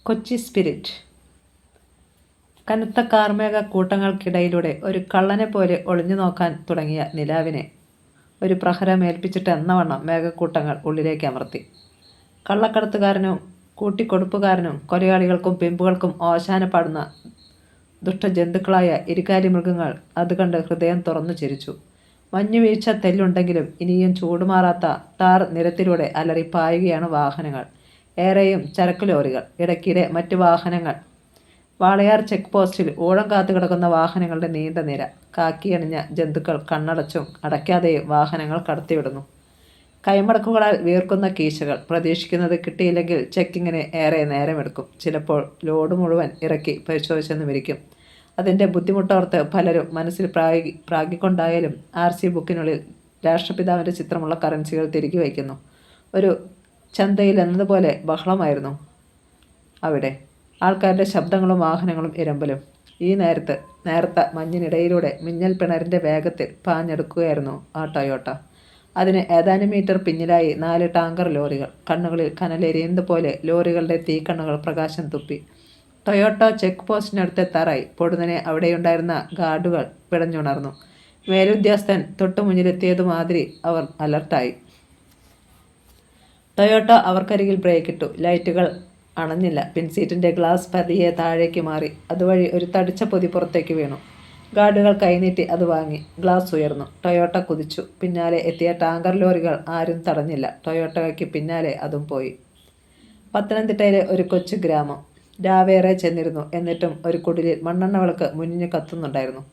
Kochi spirit. കനത്ത കാർമേഘ കൂട്ടങ്ങൾക്കിടയിലൂടെ ഒരു കള്ളനെ പോലെ ഒളിഞ്ഞു നോക്കാൻ തുടങ്ങിയ നിലാവിനെ ഒരു പ്രഹരമേൽപ്പിച്ചിട്ട് എന്നവണ്ണം മേഘക്കൂട്ടങ്ങൾ ഉള്ളിലേക്ക് അമർത്തി. കള്ളക്കടത്തുകാരനും കൂട്ടിക്കൊടുപ്പുകാരനും കൊലയാളികൾക്കും പിമ്പുകൾക്കും ഓശാന പാടുന്ന ദുഷ്ടജന്തുക്കളായ ഇരുകാലി മൃഗങ്ങൾ അത് കണ്ട് ഹൃദയം തുറന്നു ചിരിച്ചു. മഞ്ഞുവീഴ്ച തെല്ലുണ്ടെങ്കിലും ഇനിയും ചൂടുമാറാത്ത ടാർ നിരത്തിലൂടെ അലറി പായുകയാണ് വാഹനങ്ങൾ. ഏറെയും ചരക്ക് ലോറികൾ. ഇടയ്ക്കിടെ മറ്റ് വാഹനങ്ങൾ. വാളയാർ ചെക്ക് പോസ്റ്റിൽ ഊഴം കാത്തു കിടക്കുന്ന വാഹനങ്ങളുടെ നീണ്ട നിര. കാക്കിയണിഞ്ഞ ജന്തുക്കൾ കണ്ണടച്ചും അടയ്ക്കാതെയും വാഹനങ്ങൾ കടത്തിവിടുന്നു. കൈമടക്കുകളാൽ വീർക്കുന്ന കീശകൾ. പ്രതീക്ഷിക്കുന്നത് കിട്ടിയില്ലെങ്കിൽ ചെക്കിങ്ങിന് ഏറെ നേരമെടുക്കും. ചിലപ്പോൾ ലോഡ് മുഴുവൻ ഇറക്കി പരിശോധിച്ചെന്ന് വിരിക്കും. അതിൻ്റെ ബുദ്ധിമുട്ടോർത്ത് പലരും മനസ്സിൽ പ്രാഗിക്കൊണ്ടായാലും RC ബുക്കിനുള്ളിൽ രാഷ്ട്രപിതാവിൻ്റെ ചിത്രമുള്ള കറൻസികൾ തിരികെ വയ്ക്കുന്നു. ഒരു ചന്തയിൽ എന്നതുപോലെ ബഹളമായിരുന്നു അവിടെ. ആൾക്കാരുടെ ശബ്ദങ്ങളും വാഹനങ്ങളും ഇരമ്പലും. ഈ നേരത്ത മഞ്ഞിനിടയിലൂടെ മിന്നൽ പിണറിൻ്റെ വേഗത്തിൽ പാഞ്ഞെടുക്കുകയായിരുന്നു ആ ടൊയോട്ട. അതിന് ഏതാനും മീറ്റർ പിന്നിലായി 4 ടാങ്കർ ലോറികൾ. കണ്ണുകളിൽ കനലെരിയുന്നത് പോലെ ലോറികളുടെ തീക്കണ്ണുകൾ പ്രകാശം തുപ്പി. ടൊയോട്ട ചെക്ക് പോസ്റ്റിനടുത്തെത്താറായി. പൊടുന്നനെ അവിടെയുണ്ടായിരുന്ന ഗാർഡുകൾ പിടഞ്ഞുണർന്നു. മേലുദ്യോഗസ്ഥൻ തൊട്ടു മുന്നിലെത്തിയതുമാതിരി അവർ അലർട്ടായി. ടൊയോട്ട അവർക്കരികിൽ ബ്രേക്കിട്ടു. ലൈറ്റുകൾ അണഞ്ഞില്ല. പിൻസീറ്റിൻ്റെ ഗ്ലാസ് പതിയെ താഴേക്ക് മാറി. അതുവഴി ഒരു തടിച്ച പൊതി പുറത്തേക്ക് വീണു. ഗാർഡുകൾ കൈനീട്ടി അത് വാങ്ങി. ഗ്ലാസ് ഉയർന്നു. ടൊയോട്ട കുതിച്ചു. പിന്നാലെ എത്തിയ ടാങ്കർ ലോറികൾ ആരും തടഞ്ഞില്ല. ടൊയോട്ടയ്ക്ക് പിന്നാലെ അതും പോയി. പത്തനംതിട്ടയിലെ ഒരു കൊച്ചു ഗ്രാമം. രാവേറെ ചെന്നിരുന്നു. എന്നിട്ടും ഒരു കുടിലിൽ മണ്ണെണ്ണ വിളക്ക് മുന്നിഞ്ഞ് കത്തുന്നുണ്ടായിരുന്നു.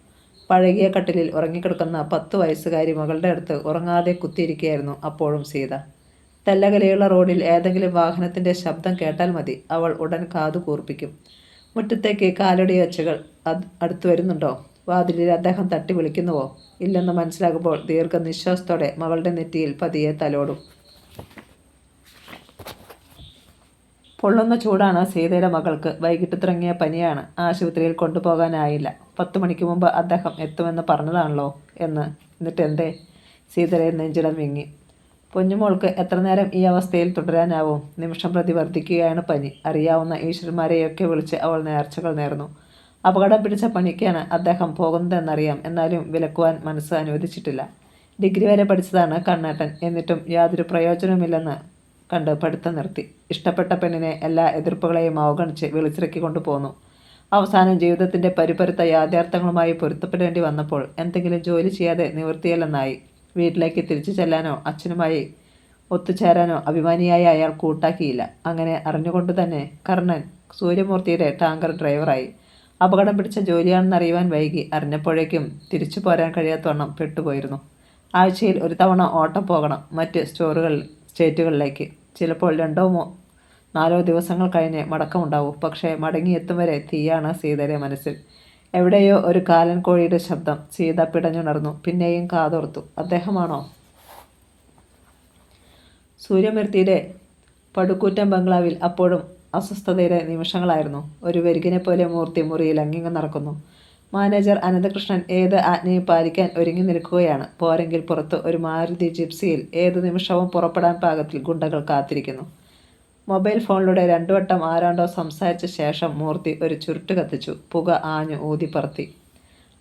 പഴകിയ കട്ടിലിൽ ഉറങ്ങിക്കിടക്കുന്ന 10 വയസ്സുകാരി മകളുടെ അടുത്ത് ഉറങ്ങാതെ കുത്തിയിരിക്കുകയായിരുന്നു അപ്പോഴും സീത. തെല്ലകലയുള്ള റോഡിൽ ഏതെങ്കിലും വാഹനത്തിൻ്റെ ശബ്ദം കേട്ടാൽ മതി, അവൾ ഉടൻ കാതു കൂർപ്പിക്കും. മുറ്റത്തേക്ക് കാലടി ഒച്ചകൾ അടുത്തു വരുന്നുണ്ടോ? വാതിലിൽ അദ്ദേഹം തട്ടി വിളിക്കുന്നുവോ? ഇല്ലെന്ന് മനസ്സിലാകുമ്പോൾ ദീർഘനിശ്വാസത്തോടെ മകളുടെ നെറ്റിയിൽ പതിയെ തലോടും. പൊള്ളുന്ന ചൂടാണ് സീതയുടെ മകൾക്ക്. വൈകിട്ട് തുടങ്ങിയ പനിയാണ്. ആശുപത്രിയിൽ കൊണ്ടുപോകാനായില്ല. 10 മണിക്ക് മുമ്പ് അദ്ദേഹം എത്തുമെന്ന് പറഞ്ഞതാണല്ലോ. എന്നിട്ട് എന്തേ? സീതയുടെ നെഞ്ചിടം വിങ്ങി. പൊന്നുമോൾക്ക് എത്ര നേരം ഈ അവസ്ഥയിൽ തുടരാനാവും? നിമിഷം പ്രതി വർദ്ധിക്കുകയാണ് പനി. അറിയാവുന്ന ഈശ്വരന്മാരെയൊക്കെ വിളിച്ച് അവൾ നേർച്ചകൾ നേർന്നു. അപകടം പിടിച്ച പണിക്കാണ് അദ്ദേഹം പോകുന്നതെന്നറിയാം. എന്നാലും വിലക്കുവാൻ മനസ്സ് അനുവദിച്ചിട്ടില്ല. ഡിഗ്രി വരെ പഠിച്ചതാണ് കണ്ണേട്ടൻ. എന്നിട്ടും യാതൊരു പ്രയോജനവുമില്ലെന്ന് കണ്ട് പഠിത്തം നിർത്തി. ഇഷ്ടപ്പെട്ട പെണ്ണിനെ എല്ലാ എതിർപ്പുകളെയും അവഗണിച്ച് വിളിച്ചിറക്കി കൊണ്ടുപോന്നു. അവസാനം ജീവിതത്തിൻ്റെ പരിപരുത്ത യാഥാർത്ഥ്യങ്ങളുമായി പൊരുത്തപ്പെടേണ്ടി വന്നപ്പോൾ എന്തെങ്കിലും ജോലി ചെയ്യാതെ നിവൃത്തിയില്ലെന്നായി. വീട്ടിലേക്ക് തിരിച്ചു ചെല്ലാനോ അച്ഛനുമായി ഒത്തുചേരാനോ അഭിമാനിയായ അയാൾ കൂട്ടാക്കിയില്ല. അങ്ങനെ അറിഞ്ഞുകൊണ്ട് തന്നെ കർണൻ സൂര്യമൂർത്തിയുടെ ടാങ്കർ ഡ്രൈവറായി. അപകടം പിടിച്ച ജോലിയാണെന്നറിയുവാൻ വൈകി. അറിഞ്ഞപ്പോഴേക്കും തിരിച്ചു പോരാൻ കഴിയാത്തവണ്ണം പെട്ടുപോയിരുന്നു. ആഴ്ചയിൽ ഒരു തവണ ഓട്ടം പോകണം മറ്റ് സ്റ്റേറ്റുകളിലേക്ക്. ചിലപ്പോൾ 2-4 ദിവസങ്ങൾ കഴിഞ്ഞ് മടക്കമുണ്ടാവൂ. പക്ഷേ മടങ്ങിയെത്തും വരെ തീയാണ് സീതയുടെ മനസ്സിൽ. എവിടെയോ ഒരു കാലൻ കോഴിയുടെ ശബ്ദം. സീത പിടഞ്ഞുണർന്നു. പിന്നെയും കാതോർത്തു. അദ്ദേഹമാണോ? സൂര്യമൂർത്തിയുടെ പടുകൂറ്റൻ ബംഗ്ലാവിൽ അപ്പോഴും അസ്വസ്ഥതയുടെ നിമിഷങ്ങളായിരുന്നു. ഒരു വെരുകിനെ പോലെ മൂർത്തി മുറിയിൽ അങ്ങിങ്ങും നടക്കുന്നു. മാനേജർ അനന്തകൃഷ്ണൻ ഏത് ആജ്ഞയും പാലിക്കാൻ ഒരുങ്ങി നിൽക്കുകയാണ്. പോരെങ്കിൽ പുറത്ത് ഒരു മാരുതി ജിപ്സിയിൽ ഏതു നിമിഷവും പുറപ്പെടാൻ പാകത്തിൽ ഗുണ്ടകൾ കാത്തിരിക്കുന്നു. മൊബൈൽ ഫോണിലൂടെ 2 വട്ടം ആരാണ്ടോ സംസാരിച്ച ശേഷം മൂർത്തി ഒരു ചുരുട്ട് കത്തിച്ചു. പുക ആഞ്ഞു ഊതിപ്പറത്തി.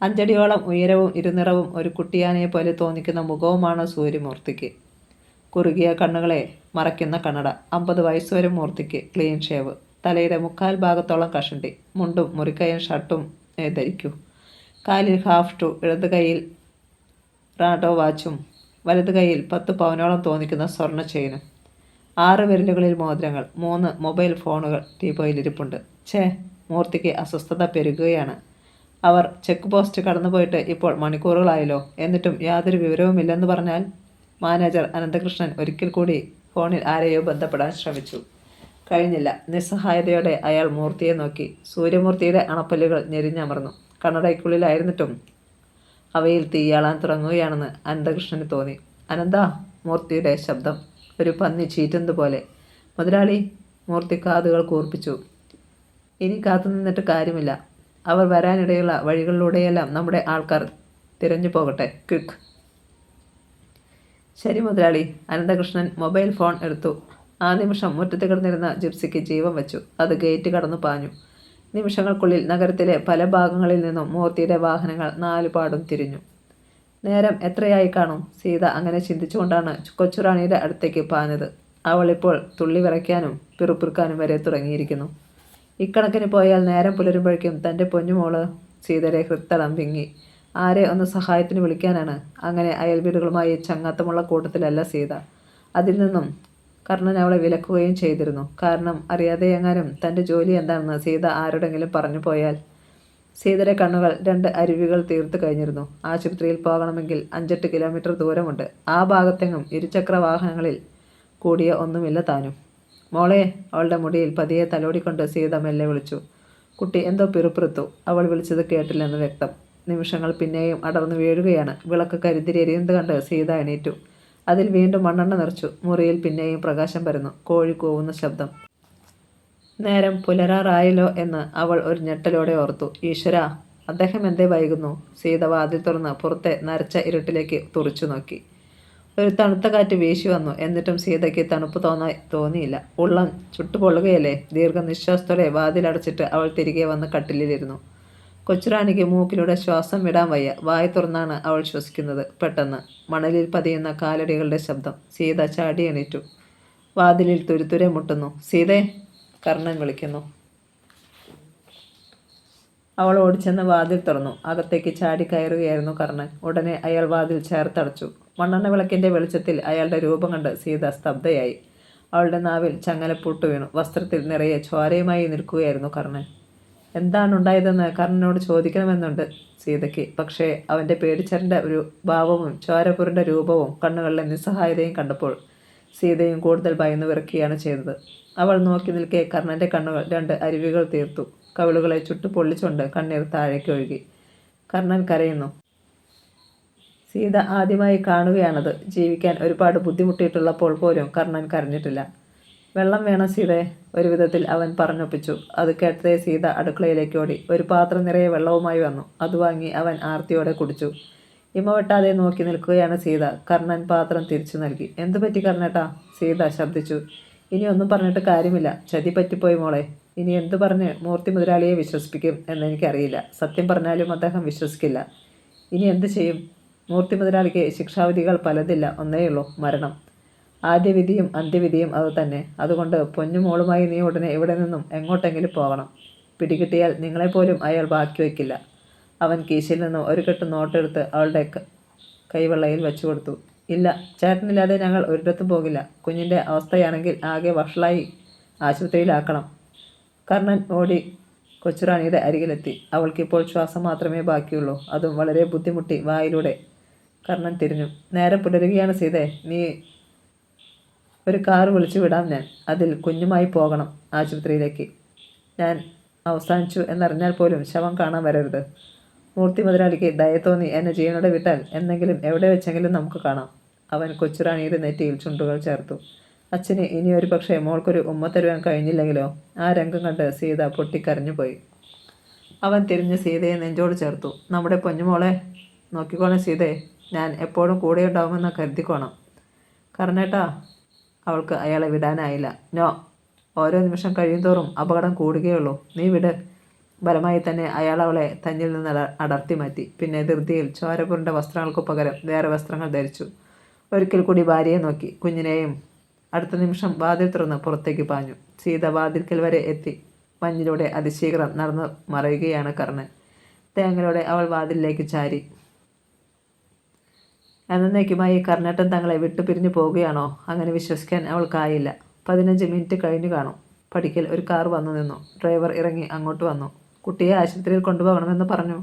5 അടിയോളം ഉയരവും ഇരുനിറവും ഒരു കുട്ടിയാനയെ പോലെ തോന്നിക്കുന്ന മുഖവുമാണ് സൂര്യമൂർത്തിക്ക്. കുറുകിയ കണ്ണുകളെ മറയ്ക്കുന്ന കണ്ണട. 50 വയസ്സുവരെ മൂർത്തിക്ക്. Clean shave. തലയുടെ 3/4 ഭാഗത്തോളം കഷണ്ടി. മുണ്ടും മുറിക്കയും ഷർട്ടും ധരിക്കൂ. കാലിൽ ഹാഫ് ഷൂ. ഇടത് കൈയിൽ റാഡോ വാച്ചും വലത് കൈയിൽ 10 പവനോളം തോന്നിക്കുന്ന സ്വർണ്ണ ചെയിനും. 6 വിരലുകളിൽ മോതിരങ്ങൾ. 3 മൊബൈൽ ഫോണുകൾ ടീപ്പോയിലിരിപ്പുണ്ട്. മൂർത്തിക്ക് അസ്വസ്ഥത പെരുകുകയാണ്. അവർ ചെക്ക് പോസ്റ്റ് കടന്നുപോയിട്ട് ഇപ്പോൾ മണിക്കൂറുകളായല്ലോ. എന്നിട്ടും യാതൊരു വിവരവുമില്ലെന്ന് പറഞ്ഞാൽ? മാനേജർ അനന്തകൃഷ്ണൻ ഒരിക്കൽ കൂടി ഫോണിൽ ആരെയോ ബന്ധപ്പെടാൻ ശ്രമിച്ചു. കഴിഞ്ഞില്ല. നിസ്സഹായതയോടെ അയാൾ മൂർത്തിയെ നോക്കി. സൂര്യമൂർത്തിയുടെ അണപ്പല്ലുകൾ ഞെരിഞ്ഞമർന്നു. കണ്ണടയ്ക്കുള്ളിലായിരുന്നിട്ടും അവയിൽ തീയാളാൻ തുടങ്ങുകയാണെന്ന് അനന്തകൃഷ്ണന് തോന്നി. അനന്താ! മൂർത്തിയുടെ ശബ്ദം ഒരു പന്നി ചീറ്റുന്നത് പോലെ. മുതലാളി! മൂർത്തി കാതുകൾ കൂർപ്പിച്ചു. ഇനി കാത്തു നിന്നിട്ട് കാര്യമില്ല. അവർ വരാനിടയുള്ള വഴികളിലൂടെയെല്ലാം നമ്മുടെ ആൾക്കാർ തിരഞ്ഞു പോകട്ടെ. ക്വിക്ക്! ശരി മുതലാളി. അനന്തകൃഷ്ണൻ മൊബൈൽ ഫോൺ എടുത്തു. ആ നിമിഷം മുറ്റത്ത് കിടന്നിരുന്ന ജിപ്സിക്ക് ജീവൻ വച്ചു. അത് ഗേറ്റ് കടന്നു പാഞ്ഞു. നിമിഷങ്ങൾക്കുള്ളിൽ നഗരത്തിലെ പല ഭാഗങ്ങളിൽ നിന്നും മൂർത്തിയുടെ വാഹനങ്ങൾ നാലുപാടും തിരിഞ്ഞു. നേരം എത്രയായി കാണും? സീത അങ്ങനെ ചിന്തിച്ചുകൊണ്ടാണ് കൊച്ചുറാണിയുടെ അടുത്തേക്ക് പാഞ്ഞത്. അവൾ ഇപ്പോൾ തുള്ളി വിറയ്ക്കാനും പിറുപിറുക്കാനും വരെ തുടങ്ങിയിരിക്കുന്നു. ഇക്കണക്കിന് പോയാൽ നേരം പുലരുമ്പോഴേക്കും തൻ്റെ പൊന്നുമോള്. സീതയുടെ ഹൃത്തടം വിങ്ങി. ആരെ ഒന്ന് സഹായത്തിന് വിളിക്കാനാണ്? അങ്ങനെ അയൽവീടുകളുമായി ചങ്ങാത്തമുള്ള കൂട്ടത്തിലല്ല സീത. അതിൽ നിന്നും കർണൻ അവളെ വിലക്കുകയും ചെയ്തിരുന്നു. കാരണം അറിയാതെ എങ്ങാനും തൻ്റെ ജോലി എന്താണെന്ന് സീത ആരോടെങ്കിലും പറഞ്ഞു പോയാൽ. സീതയുടെ കണ്ണുകൾ 2 അരുവികൾ തീർത്തു കഴിഞ്ഞിരുന്നു. ആശുപത്രിയിൽ പോകണമെങ്കിൽ 5-8 കിലോമീറ്റർ ദൂരമുണ്ട്. ആ ഭാഗത്തെങ്ങും ഇരുചക്ര വാഹനങ്ങളിൽ കൂടിയ ഒന്നുമില്ല താനും. മോളെ! അവളുടെ മുടിയിൽ പതിയെ തലോടിക്കൊണ്ട് സീത മെല്ലെ വിളിച്ചു. കുട്ടി എന്തോ പിറുപിറുത്തു. അവൾ വിളിച്ചത് കേട്ടില്ലെന്ന് വ്യക്തം. നിമിഷങ്ങൾ പിന്നെയും അടർന്നു വീഴുകയാണ്. വിളക്ക് കരുതിരി എരിയുന്നത് കണ്ട് സീത എണീറ്റു. അതിൽ വീണ്ടും മണ്ണെണ്ണ നിറച്ചു. മുറിയിൽ പിന്നെയും പ്രകാശം പരന്നു. കോഴി കൂവുന്ന ശബ്ദം. നേരം പുലരാറായല്ലോ എന്ന് അവൾ ഒരു ഞെട്ടലോടെ ഓർത്തു. ഈശ്വരാ, അദ്ദേഹം എന്തേ വൈകുന്നു? സീത വാതിൽ തുറന്ന് പുറത്തെ നരച്ച ഇരുട്ടിലേക്ക് തുറിച്ചു നോക്കി. ഒരു തണുത്ത കാറ്റ് വീശി വന്നു. എന്നിട്ടും സീതയ്ക്ക് തണുപ്പ് തോന്നിയില്ല. ഉള്ളം ചുട്ടുപൊള്ളുകയല്ലേ? ദീർഘനിശ്വാസത്തോടെ വാതിലടച്ചിട്ട് അവൾ തിരികെ വന്ന് കട്ടിലിരുന്നു. കൊച്ചുറാണിക്ക് മൂക്കിലൂടെ ശ്വാസം വിടാൻ വയ്യ. വായി തുറന്നാണ് അവൾ ശ്വസിക്കുന്നത്. പെട്ടെന്ന് മണലിൽ പതിയുന്ന കാലടികളുടെ ശബ്ദം. സീത ചാടി എണീറ്റു. വാതിലിൽ തുരുതുരെ മുട്ടുന്നു. സീതേ! കർണൻ വിളിക്കുന്നു. അവൾ ഓടിച്ചെന്ന് വാതിൽ തുറന്നു. അകത്തേക്ക് ചാടി കയറുകയായിരുന്നു കർണൻ. ഉടനെ അയാൾ വാതിൽ ചേർത്തടച്ചു. മണ്ണെണ്ണ വിളക്കിൻ്റെ വെളിച്ചത്തിൽ അയാളുടെ രൂപം കണ്ട് സീത സ്തബ്ധയായി. അവളുടെ നാവിൽ ചങ്ങലപ്പൂട്ട് വീണു. വസ്ത്രത്തിൽ നിറയെ ചോരയുമായി നിൽക്കുകയായിരുന്നു കർണൻ. എന്താണുണ്ടായതെന്ന് കർണനോട് ചോദിക്കണമെന്നുണ്ട് സീതയ്ക്ക്. പക്ഷേ അവൻ്റെ പേടിച്ചറിൻ്റെ ഒരു ഭാവവും ചോരപുരണ്ട രൂപവും കണ്ണുകളിലെ നിസ്സഹായതയും കണ്ടപ്പോൾ സീതയും കൂടുതൽ ഭയന്നു വിറക്കുകയാണ് ചെയ്തത്. അവൾ നോക്കി നിൽക്കെ കർണൻ്റെ കണ്ണുകൾ 2 അരുവികൾ തീർത്തു. കവിളുകളെ ചുട്ടു പൊള്ളിച്ചുകൊണ്ട് കണ്ണീർ താഴേക്ക് ഒഴുകി. കർണൻ കരയുന്നു. സീത ആദ്യമായി കാണുകയാണത്. ജീവിക്കാൻ ഒരുപാട് ബുദ്ധിമുട്ടിയിട്ടുള്ളപ്പോൾ പോലും കർണൻ കരഞ്ഞിട്ടില്ല. വെള്ളം വേണം സീതയെ, ഒരു വിധത്തിൽ അവൻ പറഞ്ഞൊപ്പിച്ചു. അത് കേട്ടതേ സീത അടുക്കളയിലേക്ക് ഓടി. ഒരു പാത്രം നിറയെ വെള്ളവുമായി വന്നു. അത് വാങ്ങി അവൻ ആർത്തിയോടെ കുടിച്ചു. ഇമ വെട്ടാതെ നോക്കി നിൽക്കുകയാണ് സീത. കർണൻ പാത്രം തിരിച്ചു നൽകി. എന്തു പറ്റി കർണേട്ടാ? സീത ശബ്ദിച്ചു. ഇനി ഒന്നും പറഞ്ഞിട്ട് കാര്യമില്ല. ചതി പറ്റിപ്പോയി മോളെ. ഇനി എന്തു പറഞ്ഞ് മൂർത്തി മുതലാളിയെ വിശ്വസിപ്പിക്കും എന്നെനിക്കറിയില്ല. സത്യം പറഞ്ഞാലും അദ്ദേഹം വിശ്വസിക്കില്ല. ഇനി എന്തു ചെയ്യും? മൂർത്തി മുതലാളിക്ക് ശിക്ഷാവിധികൾ പലതില്ല, ഒന്നേയുള്ളൂ, മരണം. ആദ്യവിധിയും അന്ത്യവിധിയും അതുതന്നെ. അതുകൊണ്ട് പൊന്നുമോളുമായി നീ ഉടനെ ഇവിടെ നിന്നും എങ്ങോട്ടെങ്കിലും പോകണം. പിടികിട്ടിയാൽ നിങ്ങളെപ്പോലും അയാൾ ബാക്കി വയ്ക്കില്ല. അവൻ കീശയിൽ നിന്നും ഒരു കെട്ട് നോട്ടെടുത്ത് അവളുടെ കൈവെള്ളയിൽ വെച്ചു കൊടുത്തു. ഇല്ല, ചേട്ടനില്ലാതെ ഞങ്ങൾ ഒരിടത്തും പോകില്ല. കുഞ്ഞിൻ്റെ അവസ്ഥയാണെങ്കിൽ ആകെ വഷളായി. ആശുപത്രിയിലാക്കണം. കർണൻ ഓടി കൊച്ചുറാണിയുടെ അരികിലെത്തി. അവൾക്കിപ്പോൾ ശ്വാസം മാത്രമേ ബാക്കിയുള്ളൂ. അതും വളരെ ബുദ്ധിമുട്ടി വായിലൂടെ. കർണൻ തിരിഞ്ഞു. നേരം പുലരുകയാണ് സീതേ. നീ ഒരു കാർ വിളിച്ചു വിടാം ഞാൻ. അതിൽ കുഞ്ഞുമായി പോകണം ആശുപത്രിയിലേക്ക്. ഞാൻ അവസാനിച്ചു എന്നറിഞ്ഞാൽ പോലും ശവം കാണാൻ വരരുത്. മൂർത്തി മുതലാളിക്ക് ദയ തോന്നി എന്നെ ജീവനോടെ വിട്ടാൽ എന്നെങ്കിലും എവിടെ വെച്ചെങ്കിലും നമുക്ക് കാണാം. അവൻ കൊച്ചുറാണിയുടെ നെറ്റിയിൽ ചുണ്ടുകൾ ചേർത്തു. അച്ഛന് ഇനിയൊരു പക്ഷേ മോൾക്കൊരു ഉമ്മ തരുവാൻ കഴിഞ്ഞില്ലെങ്കിലോ? ആ രംഗം കണ്ട് സീത പൊട്ടിക്കരഞ്ഞുപോയി. അവൻ തിരിഞ്ഞ് സീതയെ നെഞ്ചോട് ചേർത്തു. നമ്മുടെ പൊന്നുമോളെ നോക്കിക്കോണം സീതയെ. ഞാൻ എപ്പോഴും കൂടെയുണ്ടാവുമെന്ന് കരുതിക്കോണം. കർണേട്ടാ. അവൾക്ക് അയാളെ വിടാനായില്ല. നോ, ഓരോ നിമിഷം കഴിയുന്തോറും അപകടം കൂടുകയുള്ളൂ. നീ വിട്. ബലമായി തന്നെ അയാൾ അവളെ തന്നിൽ നിന്ന് അടർത്തി മാറ്റി. പിന്നെ ധൃതിയിൽ ചോരപുരണ്ട വസ്ത്രങ്ങൾക്കു പകരം വേറെ വസ്ത്രങ്ങൾ ധരിച്ചു. ഒരിക്കൽ കൂടി ഭാര്യയെ നോക്കി, കുഞ്ഞിനെയും. അടുത്ത നിമിഷം വാതിൽ തുറന്ന് പുറത്തേക്ക് പാഞ്ഞു. സീത വാതിൽക്കൽ വരെ എത്തി. മഞ്ഞിലൂടെ അതിശീഘ്രം നടന്നു മറയുകയാണ് കർണൻ. തേങ്ങലോടെ അവൾ വാതിലിലേക്ക് ചാരി. എന്നേക്കുമായി കർണേട്ടൻ തങ്ങളെ വിട്ടുപിരിഞ്ഞു പോവുകയാണോ? അങ്ങനെ വിശ്വസിക്കാൻ അവൾക്കായില്ല. 15 മിനിറ്റ് കഴിഞ്ഞു കാണും. പടിക്കൽ ഒരു കാർ വന്നു നിന്നു. ഡ്രൈവർ ഇറങ്ങി അങ്ങോട്ട് വന്നു. കുട്ടിയെ ആശുപത്രിയിൽ കൊണ്ടുപോകണമെന്ന് പറഞ്ഞു.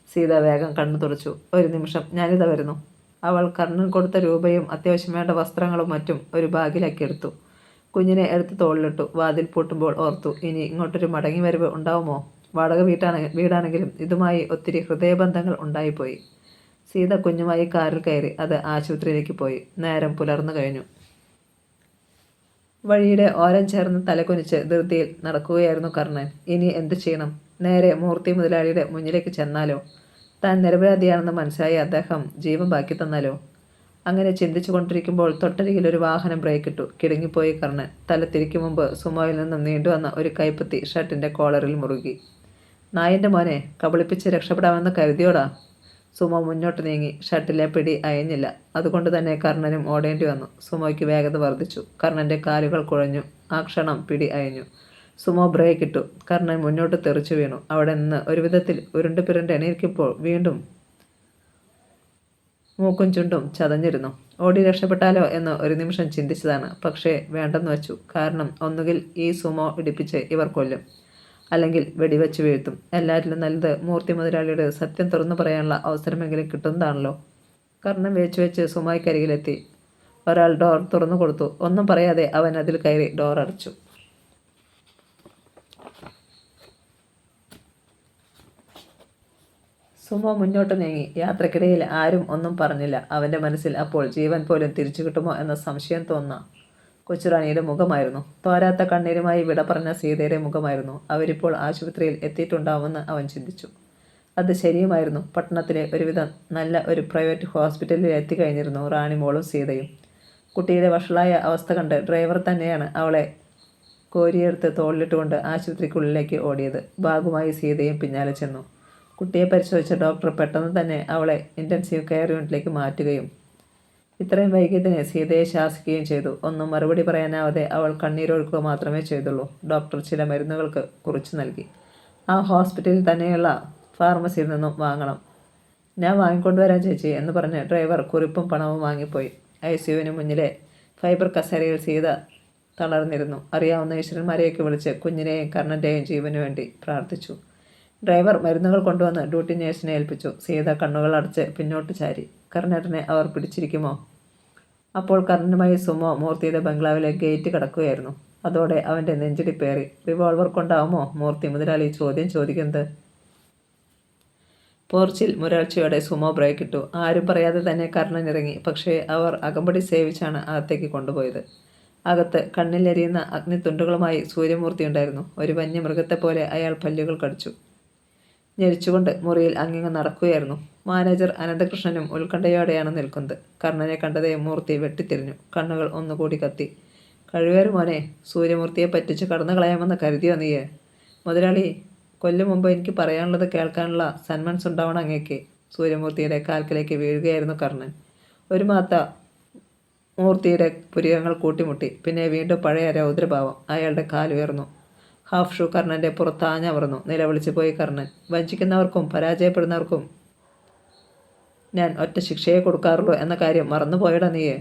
സീത വേഗം കണ്ണു തുടച്ചു. ഒരു നിമിഷം, ഞാനിതാ വരുന്നു. അവൾ കർണൻ കൊടുത്ത രൂപയും അത്യാവശ്യം വേണ്ട വസ്ത്രങ്ങളും മറ്റും ഒരു ബാഗിലാക്കി എടുത്തു. കുഞ്ഞിനെ എടുത്ത് തോളിലിട്ടു. വാതിൽ പൂട്ടുമ്പോൾ ഓർത്തു, ഇനി ഇങ്ങോട്ടൊരു മടങ്ങി വരവ് ഉണ്ടാവുമോ? വാടക വീടാണെങ്കിലും ഇതുമായി ഒത്തിരി ഹൃദയബന്ധങ്ങൾ ഉണ്ടായിപ്പോയി. സീത കുഞ്ഞുമായി കാറിൽ കയറി. അത് ആശുപത്രിയിലേക്ക് പോയി. നേരം പുലർന്നു കഴിഞ്ഞു. വഴിയുടെ ഓരം ചേർന്ന് തലകുനിച്ച് ധൃതിയിൽ നടക്കുകയായിരുന്നു കർണൻ. ഇനി എന്തു ചെയ്യണം? നേരെ മൂർത്തി മുതലാളിയുടെ മുന്നിലേക്ക് ചെന്നാലോ? താൻ നിരപരാധിയാണെന്ന് മനസ്സിലായി അദ്ദേഹം ജീവൻ ബാക്കി തന്നാലോ? അങ്ങനെ ചിന്തിച്ചു കൊണ്ടിരിക്കുമ്പോൾ തൊട്ടരികിൽ ഒരു വാഹനം ബ്രേക്കിട്ടു. കിടുങ്ങിപ്പോയി കർണൻ. തല തിരിക്കും മുമ്പ് സുമോയിൽ നിന്നും നീണ്ടുവന്ന ഒരു കൈപ്പത്തി ഷർട്ടിൻ്റെ കോളറിൽ മുറുകി. നായൻ്റെ മോനെ, കബളിപ്പിച്ച് രക്ഷപ്പെടാമെന്ന് കരുതിയോടാ. സുമോ മുന്നോട്ട് നീങ്ങി. ഷർട്ടിലെ പിടി അയഞ്ഞില്ല. അതുകൊണ്ട് തന്നെ കർണനും ഓടേണ്ടി വന്നു. സുമോയ്ക്ക് വേഗത വർദ്ധിച്ചു. കർണൻ്റെ കാലുകൾ കുഴഞ്ഞു. ആ ക്ഷണം പിടി അയഞ്ഞു. സുമോ ബ്രേക്കിട്ടു. കർണൻ മുന്നോട്ട് തെറിച്ചു വീണു. അവിടെ നിന്ന് ഒരു വിധത്തിൽ ഉരുണ്ട് പിരണ്ട് എണീക്കുമ്പോൾ വീണ്ടും മൂക്കും ചുണ്ടും ചതഞ്ഞിരുന്നു. ഓടി രക്ഷപ്പെട്ടാലോ എന്ന് ഒരു നിമിഷം ചിന്തിച്ചതാണ്. പക്ഷേ വേണ്ടെന്ന് വച്ചു. കാരണം ഒന്നുകിൽ ഈ സുമോ ഇടിപ്പിച്ച് ഇവർ കൊല്ലും, അല്ലെങ്കിൽ വെടിവെച്ച് വീഴ്ത്തും. എല്ലാറ്റിലും നല്ലത് മൂർത്തി മുതലാളിയുടെ സത്യം തുറന്നു പറയാനുള്ള അവസരമെങ്കിലും കിട്ടുന്നതാണല്ലോ. കർണൻ വെച്ച് സുമോയ്ക്കരികിലെത്തി. ഒരാൾ ഡോർ തുറന്നു കൊടുത്തു. ഒന്നും പറയാതെ അവൻ അതിൽ കയറി ഡോർ അടച്ചു. സുമോ മുന്നോട്ട് നീങ്ങി. യാത്രക്കിടയിൽ ആരും ഒന്നും പറഞ്ഞില്ല. അവൻ്റെ മനസ്സിൽ അപ്പോൾ ജീവൻ പോലും തിരിച്ചു കിട്ടുമോ എന്ന സംശയം തോന്നുന്ന കൊച്ചുറാണിയുടെ മുഖമായിരുന്നു. തോരാത്ത കണ്ണീരുമായി വിട പറഞ്ഞ സീതയുടെ മുഖമായിരുന്നു. അവരിപ്പോൾ ആശുപത്രിയിൽ എത്തിയിട്ടുണ്ടാവുമെന്ന് അവൻ ചിന്തിച്ചു. അത് ശരിയുമായിരുന്നു. പട്ടണത്തിലെ ഒരുവിധം നല്ല ഒരു പ്രൈവറ്റ് ഹോസ്പിറ്റലിൽ എത്തിക്കഴിഞ്ഞിരുന്നു റാണിമോളും സീതയും. കുട്ടിയുടെ വഷളായ അവസ്ഥ കണ്ട് ഡ്രൈവർ തന്നെയാണ് അവളെ കോരിയെടുത്ത് തോളിലിട്ടുകൊണ്ട് ആശുപത്രിക്കുള്ളിലേക്ക് ഓടിയത്. ബാഗുമായി സീതയും പിന്നാലെ ചെന്നു. കുട്ടിയെ പരിശോധിച്ച ഡോക്ടർ പെട്ടെന്ന് തന്നെ അവളെ ഇൻറ്റൻസീവ് കെയർ യൂണിറ്റിലേക്ക് മാറ്റുകയും ഇത്രയും വൈകിയതിന് സീതയെ ശാസിക്കുകയും ചെയ്തു. ഒന്നും മറുപടി പറയാനാവാതെ അവൾ കണ്ണീരൊഴുക്കുക മാത്രമേ ചെയ്തുള്ളൂ. ഡോക്ടർ ചില മരുന്നുകൾക്ക് കുറിച്ചു നൽകി. ആ ഹോസ്പിറ്റലിൽ തന്നെയുള്ള ഫാർമസിയിൽ നിന്നും വാങ്ങണം. ഞാൻ വാങ്ങിക്കൊണ്ടുവരാൻ ചേച്ചി എന്ന് പറഞ്ഞ് ഡ്രൈവർ കുറിപ്പും പണവും വാങ്ങിപ്പോയി. ICUവിന് മുന്നിലെ ഫൈബർ കസേരയിൽ സീത തളർന്നിരുന്നു. അറിയാവുന്ന ഈശ്വരന്മാരെയൊക്കെ വിളിച്ച് കുഞ്ഞിനെയും കർണൻ്റെയും ജീവന് വേണ്ടി പ്രാർത്ഥിച്ചു. ഡ്രൈവർ മരുന്നുകൾ കൊണ്ടുവന്ന് ഡ്യൂട്ടി നേഴ്സിനെ ഏൽപ്പിച്ചു. സീത കണ്ണുകൾ അടച്ച് പിന്നോട്ട് ചാരി. കർണേട്ടനെ അവർ പിടിച്ചിരിക്കുമോ? അപ്പോൾ കർണനുമായി സുമോ മൂർത്തിയുടെ ബംഗ്ലാവിലെ ഗേറ്റ് കടക്കുകയായിരുന്നു. അതോടെ അവൻ്റെ നെഞ്ചിടിപ്പേറി. റിവോൾവർ കൊണ്ടാവുമോ മൂർത്തി മുതലാളി ചോദ്യം ചോദിക്കുന്നത്? പോർച്ചിൽ മുരൾച്ചയോടെ സുമോ ബ്രേക്കിട്ടു. ആരും പറയാതെ തന്നെ കർണൻ ഇറങ്ങി. പക്ഷേ അവർ അകമ്പടി സേവിച്ചാണ് അകത്തേക്ക് കൊണ്ടുപോയത്. അകത്ത് കണ്ണിലെരിയുന്ന അഗ്നിത്തുണ്ടുകളുമായി സൂര്യമൂർത്തി ഉണ്ടായിരുന്നു. ഒരു വന്യമൃഗത്തെപ്പോലെ അയാൾ പല്ലുകൾ കടിച്ചു ഞെരിച്ചുകൊണ്ട് മുറിയിൽ അങ്ങിങ്ങ് നടക്കുകയായിരുന്നു. മാനേജർ അനന്തകൃഷ്ണനും ഉത്കണ്ഠയോടെയാണ് നിൽക്കുന്നത്. കർണനെ കണ്ടതേ മൂർത്തി വെട്ടിത്തിരിഞ്ഞു. കണ്ണുകൾ ഒന്നുകൂടി കത്തി. കഴിവേറ് മോനെ, സൂര്യമൂർത്തിയെ പറ്റിച്ച് കടന്നു കളയാമെന്ന് കരുതിയോ നീയെ? മുതലാളി, കൊല്ലും മുമ്പ് എനിക്ക് പറയാനുള്ളത് കേൾക്കാനുള്ള സന്മനസ് ഉണ്ടാവണം അങ്ങേക്ക്. സൂര്യമൂർത്തിയുടെ കാൽക്കിലേക്ക് വീഴുകയായിരുന്നു കർണൻ. ഒരു മാത്ത മൂർത്തിയുടെ പുരികങ്ങൾ കൂട്ടിമുട്ടി. പിന്നെ വീണ്ടും പഴയ രൗദ്രഭാവം. അയാളുടെ കാലുയർന്നു. Half shoe കർണൻ്റെ പുറത്താഞ്ഞമർന്നു. നിലവിളിച്ചു പോയി കർണൻ. വഞ്ചിക്കുന്നവർക്കും പരാജയപ്പെടുന്നവർക്കും ഞാൻ ഒറ്റ ശിക്ഷയെ കൊടുക്കാറുള്ളൂ എന്ന കാര്യം മറന്നുപോയടാ നീയെ.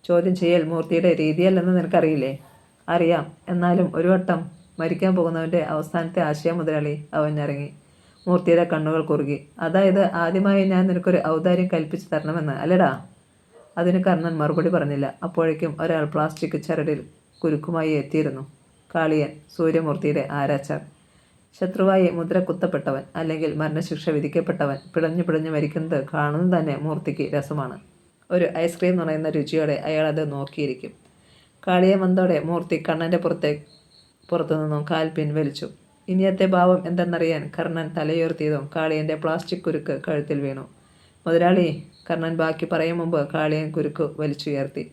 ചോദ്യം ചെയ്യൽ മൂർത്തിയുടെ രീതിയല്ലെന്ന് നിനക്കറിയില്ലേ? അറിയാം. എന്നാലും ഒരു വട്ടം മരിക്കാൻ പോകുന്നവൻ്റെ അവസാനത്തെ ആശയം മുതലാളി. അവൻ ഇറങ്ങി. മൂർത്തിയുടെ കണ്ണുകൾ കുറുകി. അതായത് ആദ്യമായി ഞാൻ നിനക്കൊരു ഔദാര്യം കൽപ്പിച്ചു തരണമെന്ന് അല്ലടാ? അതിന് കർണൻ മറുപടി പറഞ്ഞില്ല. അപ്പോഴേക്കും ഒരാൾ പ്ലാസ്റ്റിക് ചരടിൽ കുരുക്കുമായി എത്തിയിരുന്നു. കാളിയൻ, സൂര്യമൂർത്തിയുടെ ആരാച്ചാർ. ശത്രുവായി മുദ്ര കുത്തപ്പെട്ടവൻ, അല്ലെങ്കിൽ മരണശിക്ഷ വിധിക്കപ്പെട്ടവൻ പിടഞ്ഞു മരിക്കുന്നത് കാണുന്നത് തന്നെ മൂർത്തിക്ക് രസമാണ്. ഒരു ഐസ്ക്രീം നുണയുന്ന രുചിയോടെ അയാൾ അത് നോക്കിയിരിക്കും. കാളിയെ വന്നതോടെ മൂർത്തി കണ്ണൻ്റെ പുറത്തുനിന്നും കാൽ പിൻവലിച്ചു. ഇനിയത്തെ ഭാവം എന്തെന്നറിയാൻ കർണൻ തലയുയർത്തിയതും കാളിയൻ്റെ പ്ലാസ്റ്റിക് കുരുക്ക് കഴുത്തിൽ വീണു. മുതലാളി, കർണൻ ബാക്കി പറയും മുമ്പ് കാളിയൻ കുരുക്ക് വലിച്ചുയർത്തി.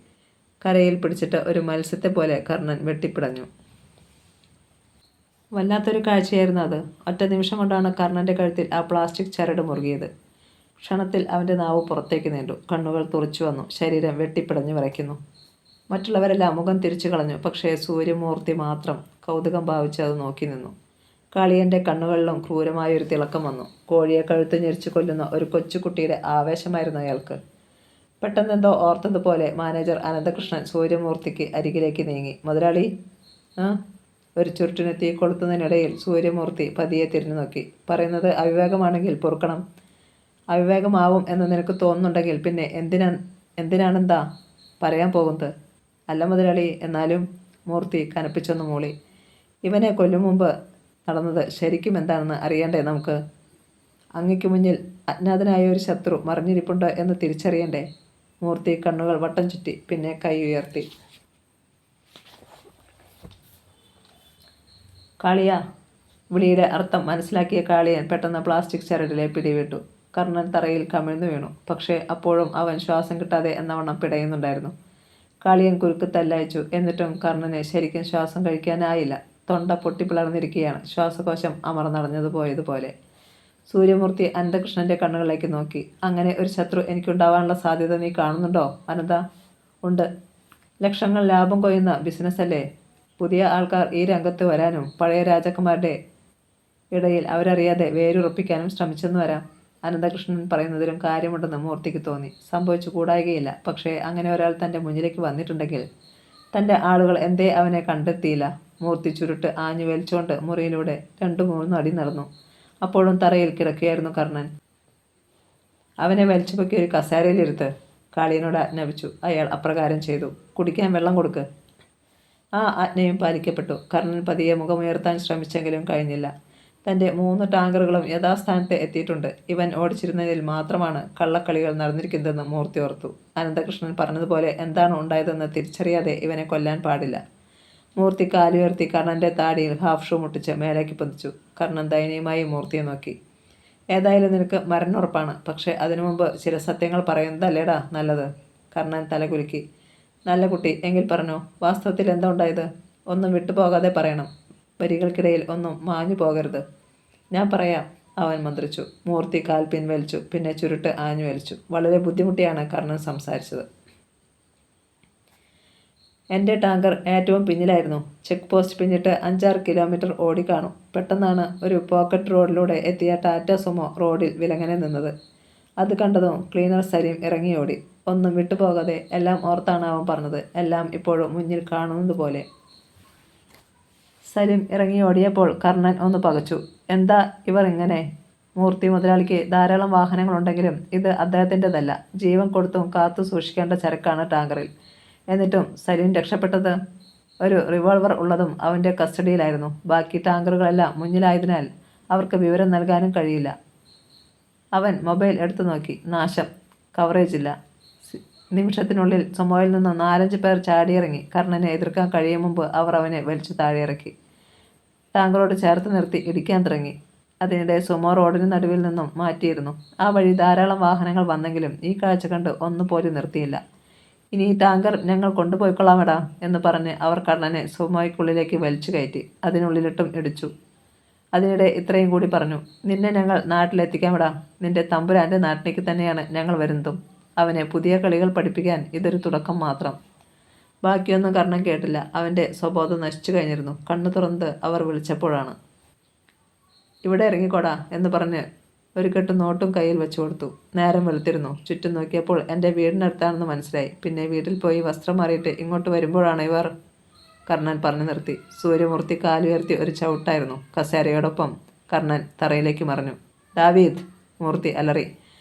കരയിൽ പിടിച്ചിട്ട് ഒരു മത്സ്യത്തെ പോലെ കർണൻ വെട്ടിപ്പിടഞ്ഞു. വല്ലാത്തൊരു കാഴ്ചയായിരുന്നു അത്. ഒറ്റ നിമിഷം കൊണ്ടാണ് കർണൻ്റെ കഴുത്തിൽ ആ പ്ലാസ്റ്റിക് ചരട് മുറുകിയത്. ക്ഷണത്തിൽ അവൻ്റെ നാവ് പുറത്തേക്ക് നീണ്ടു. കണ്ണുകൾ തുറച്ചു വന്നു. ശരീരം വെട്ടിപ്പിടഞ്ഞു വിറയ്ക്കുന്നു. മറ്റുള്ളവരെല്ലാം മുഖം തിരിച്ചു കളഞ്ഞു. പക്ഷേ സൂര്യമൂർത്തി മാത്രം കൗതുകം ഭാവിച്ച് അത് നോക്കി നിന്നു. കാളിയൻ്റെ കണ്ണുകളിലും ക്രൂരമായൊരു തിളക്കം വന്നു. കോഴിയെ കഴുത്ത് ഞെരിച്ചു കൊല്ലുന്ന ഒരു കൊച്ചുകുട്ടിയുടെ ആവേശമായിരുന്നു അയാൾക്ക്. പെട്ടെന്നെന്തോ ഓർത്തതുപോലെ മാനേജർ അനന്തകൃഷ്ണൻ സൂര്യമൂർത്തിക്ക് അരികിലേക്ക് നീങ്ങി. മുതലാളി. ഒരു ചുരുട്ടിന് തീ കൊളുത്തുന്നതിനിടയിൽ സൂര്യമൂർത്തി പതിയെ തിരിഞ്ഞു നോക്കി. പറയുന്നത് അവിവേകമാണെങ്കിൽ പൊറുക്കണം. അവിവേകമാവും എന്ന് നിനക്ക് തോന്നുന്നുണ്ടെങ്കിൽ പിന്നെ എന്തിനാണെന്താ പറയാൻ പോകുന്നത്? അല്ല മുതലാളി, എന്നാലും. മൂർത്തി കനപ്പിച്ചൊന്ന് മൂളി. ഇവനെ കൊല്ലും മുമ്പ് നടന്നത് ശരിക്കും എന്താണെന്ന് അറിയണ്ടേ നമുക്ക്? അങ്ങയ്ക്ക് മുന്നിൽ അജ്ഞാതനായ ഒരു ശത്രു മറിഞ്ഞിരിപ്പുണ്ട് എന്ന് തിരിച്ചറിയണ്ടേ? മൂർത്തി കണ്ണുകൾ വട്ടം ചുറ്റി. പിന്നെ കൈ ഉയർത്തി. കാളിയ. വിളിയുടെ അർത്ഥം മനസ്സിലാക്കിയ കാളിയൻ പെട്ടെന്ന് പ്ലാസ്റ്റിക് ചരടിലെ പിടിവിട്ടു. കർണൻ തറയിൽ കമിഴ്ന്നു വീണു. പക്ഷേ അപ്പോഴും അവൻ ശ്വാസം കിട്ടാതെ എന്നവണ്ണം പിടയുന്നുണ്ടായിരുന്നു. കാളിയൻ കുരുക്ക് തല്ലയച്ചു. എന്നിട്ടും കർണന് ശരിക്കും ശ്വാസം കഴിക്കാനായില്ല. തൊണ്ട പൊട്ടിപ്പിളർന്നിരിക്കുകയാണ്. ശ്വാസകോശം അമർന്നടഞ്ഞതു പോയതുപോലെ. സൂര്യമൂർത്തി അനന്തകൃഷ്ണന്റെ കണ്ണുകളിലേക്ക് നോക്കി. അങ്ങനെ ഒരു ശത്രു എനിക്കുണ്ടാവാനുള്ള സാധ്യത നീ കാണുന്നുണ്ടോ അനന്ത? ഉണ്ട്. ലക്ഷങ്ങൾ ലാഭം കൊയ്യുന്ന ബിസിനസ്സല്ലേ. പുതിയ ആൾക്കാർ ഈ രംഗത്ത് വരാനും പഴയ രാജാക്കന്മാരുടെ ഇടയിൽ അവരറിയാതെ വേരുറപ്പിക്കാനും ശ്രമിച്ചെന്ന് വരാം. അനന്തകൃഷ്ണൻ പറയുന്നതിലും കാര്യമുണ്ടെന്ന് മൂർത്തിക്ക് തോന്നി. സംഭവിച്ചു കൂടായികയില്ല. പക്ഷേ അങ്ങനെ ഒരാൾ തൻ്റെ മുന്നിലേക്ക് വന്നിട്ടുണ്ടെങ്കിൽ തൻ്റെ ആളുകൾ എന്തേ അവനെ കണ്ടെത്തിയില്ല? മൂർത്തി ചുരുട്ട് ആഞ്ഞു വലിച്ചുകൊണ്ട് മുറിയിലൂടെ 2-3 അടി നടന്നു. അപ്പോഴും തറയിൽ കിടക്കുകയായിരുന്നു കർണൻ. അവനെ വലിച്ചുപൊക്കി ഒരു കസേരയിലിരുത്ത്, കാളിയനോട് ആജ്ഞാപിച്ചു. അയാൾ അപ്രകാരം ചെയ്തു. കുടിക്കാൻ വെള്ളം കൊടുക്ക്. ആ ആജ്ഞയും പാലിക്കപ്പെട്ടു. കർണൻ പതിയെ മുഖമുയർത്താൻ ശ്രമിച്ചെങ്കിലും കഴിഞ്ഞില്ല. തൻ്റെ 3 ടാങ്കറുകളും യഥാസ്ഥാനത്ത് എത്തിയിട്ടുണ്ട്. ഇവൻ ഓടിച്ചിരുന്നതിൽ മാത്രമാണ് കള്ളക്കളികൾ നടന്നിരിക്കുന്നതെന്ന് മൂർത്തി ഓർത്തു. അനന്തകൃഷ്ണൻ പറഞ്ഞതുപോലെ എന്താണ് ഉണ്ടായതെന്ന് തിരിച്ചറിയാതെ ഇവനെ കൊല്ലാൻ പാടില്ല. മൂർത്തി കാലുയർത്തി കർണൻ്റെ താടിയിൽ ഹാഫ് ഷൂ മുട്ടിച്ച് മേലേക്ക് പതിച്ചു. കർണൻ ദയനീയമായി മൂർത്തിയെ നോക്കി. ഏതായാലും നിനക്ക് മരണുറപ്പാണ്. പക്ഷേ അതിനു മുമ്പ് ചില സത്യങ്ങൾ പറയുന്നതല്ലേടാ നല്ലത്. കർണൻ തലകുലുക്കി. നല്ല കുട്ടി, എങ്കിൽ പറഞ്ഞോ, വാസ്തവത്തിൽ എന്താ ഉണ്ടായത്? ഒന്നും വിട്ടുപോകാതെ പറയണം. വരികൾക്കിടയിൽ ഒന്നും മാഞ്ഞു പോകരുത്. ഞാൻ പറയാം, അവൻ മന്ത്രിച്ചു. മൂർത്തി കാൽ പിൻവലിച്ചു. പിന്നെ ചുരുട്ട് ആഞ്ഞു വലിച്ചു. വളരെ ബുദ്ധിമുട്ടിയാണ് കർണൻ സംസാരിച്ചത്. എൻ്റെ ടാങ്കർ ഏറ്റവും പിന്നിലായിരുന്നു. ചെക്ക് പോസ്റ്റ് പിന്നിട്ട് 5-6 കിലോമീറ്റർ ഓടിക്കാണും. പെട്ടെന്നാണ് ഒരു പോക്കറ്റ് റോഡിലൂടെ എത്തിയ ടാറ്റ സുമോ റോഡിൽ വിലങ്ങനെ നിന്നത്. അത് കണ്ടതും ക്ലീനർ സലീം ഇറങ്ങിയോടി. ഒന്നും വിട്ടുപോകാതെ. എല്ലാം ഓർത്താണ് അവൻ പറഞ്ഞത്. എല്ലാം ഇപ്പോഴും മുന്നിൽ കാണുന്നത് പോലെ. സലീം ഇറങ്ങിയോടിയപ്പോൾ കർണൻ ഒന്ന് പകച്ചു. എന്താ ഇവർ ഇങ്ങനെ? മൂർത്തി മുതലാളിക്ക് ധാരാളം വാഹനങ്ങളുണ്ടെങ്കിലും ഇത് അദ്ദേഹത്തിൻ്റെതല്ല. ജീവൻ കൊടുത്തും കാത്തു സൂക്ഷിക്കേണ്ട ചരക്കാണ് ടാങ്കറിൽ. എന്നിട്ടും സലീം രക്ഷപ്പെട്ടത്. ഒരു റിവോൾവർ ഉള്ളതും അവൻ്റെ കസ്റ്റഡിയിലായിരുന്നു. ബാക്കി ടാങ്കറുകളെല്ലാം മുന്നിലായതിനാൽ അവർക്ക് വിവരം നൽകാനും കഴിയില്ല. അവൻ മൊബൈൽ എടുത്തു നോക്കി. നാശം. കവറേജ് ഇല്ല. നിമിഷത്തിനുള്ളിൽ സുമോയിൽ നിന്ന് 4-5 പേർ ചാടിയിറങ്ങി. കർണനെ എതിർക്കാൻ കഴിയും മുമ്പ് അവർ അവനെ വലിച്ചു താഴെയിറക്കി. ടാങ്കറോട് ചേർത്ത് നിർത്തി ഇടിക്കാൻ തുടങ്ങി. അതിനിടെ സുമോ റോഡിന് നടുവിൽ നിന്നും മാറ്റിയിരുന്നു. ആ വഴി ധാരാളം വാഹനങ്ങൾ വന്നെങ്കിലും ഈ കാഴ്ച കണ്ട് ഒന്നുപോലും നിർത്തിയില്ല. ഇനി ഈ ടാങ്കർ ഞങ്ങൾ കൊണ്ടുപോയിക്കൊള്ളാമെടാ എന്ന് പറഞ്ഞ് അവർ കർണനെ സുമോയ്ക്കുള്ളിലേക്ക് വലിച്ചു കയറ്റി. അതിനുള്ളിലിട്ടും ഇടിച്ചു. അതിനിടെ ഇത്രയും കൂടി പറഞ്ഞു. നിന്നെ ഞങ്ങൾ നാട്ടിലെത്തിക്കാമെടാ. നിന്റെ തമ്പുരാൻ്റെ നാട്ടിലേക്ക് തന്നെയാണ് ഞങ്ങൾ വരുന്നതും. അവനെ പുതിയ കളികൾ പഠിപ്പിക്കാൻ ഇതൊരു തുടക്കം മാത്രം. ബാക്കിയൊന്നും കർണൻ കേട്ടില്ല. അവൻ്റെ സ്വബോധം നശിച്ചു കഴിഞ്ഞിരുന്നു. കണ്ണു തുറന്നത് അവർ വിളിച്ചപ്പോഴാണ്. ഇവിടെ ഇറങ്ങിക്കോടാ എന്ന് പറഞ്ഞ് ഒരു കെട്ട് നോട്ടും കയ്യിൽ വെച്ചു കൊടുത്തു. നേരം വെളുത്തിരുന്നു. ചുറ്റും നോക്കിയപ്പോൾ എൻ്റെ വീടിനടുത്താണെന്ന് മനസ്സിലായി. പിന്നെ വീട്ടിൽ പോയി വസ്ത്രം മാറിയിട്ട് ഇങ്ങോട്ട് വരുമ്പോഴാണ് ഇവർ. കർണൻ പറഞ്ഞു നിർത്തി. സൂര്യമൂർത്തി കാലുയർത്തി ഒരു ചവിട്ടായിരുന്നു. കസേരയോടൊപ്പം കർണൻ തറയിലേക്ക് മറിഞ്ഞു. ദാവീദ്! മൂർത്തി അലറി.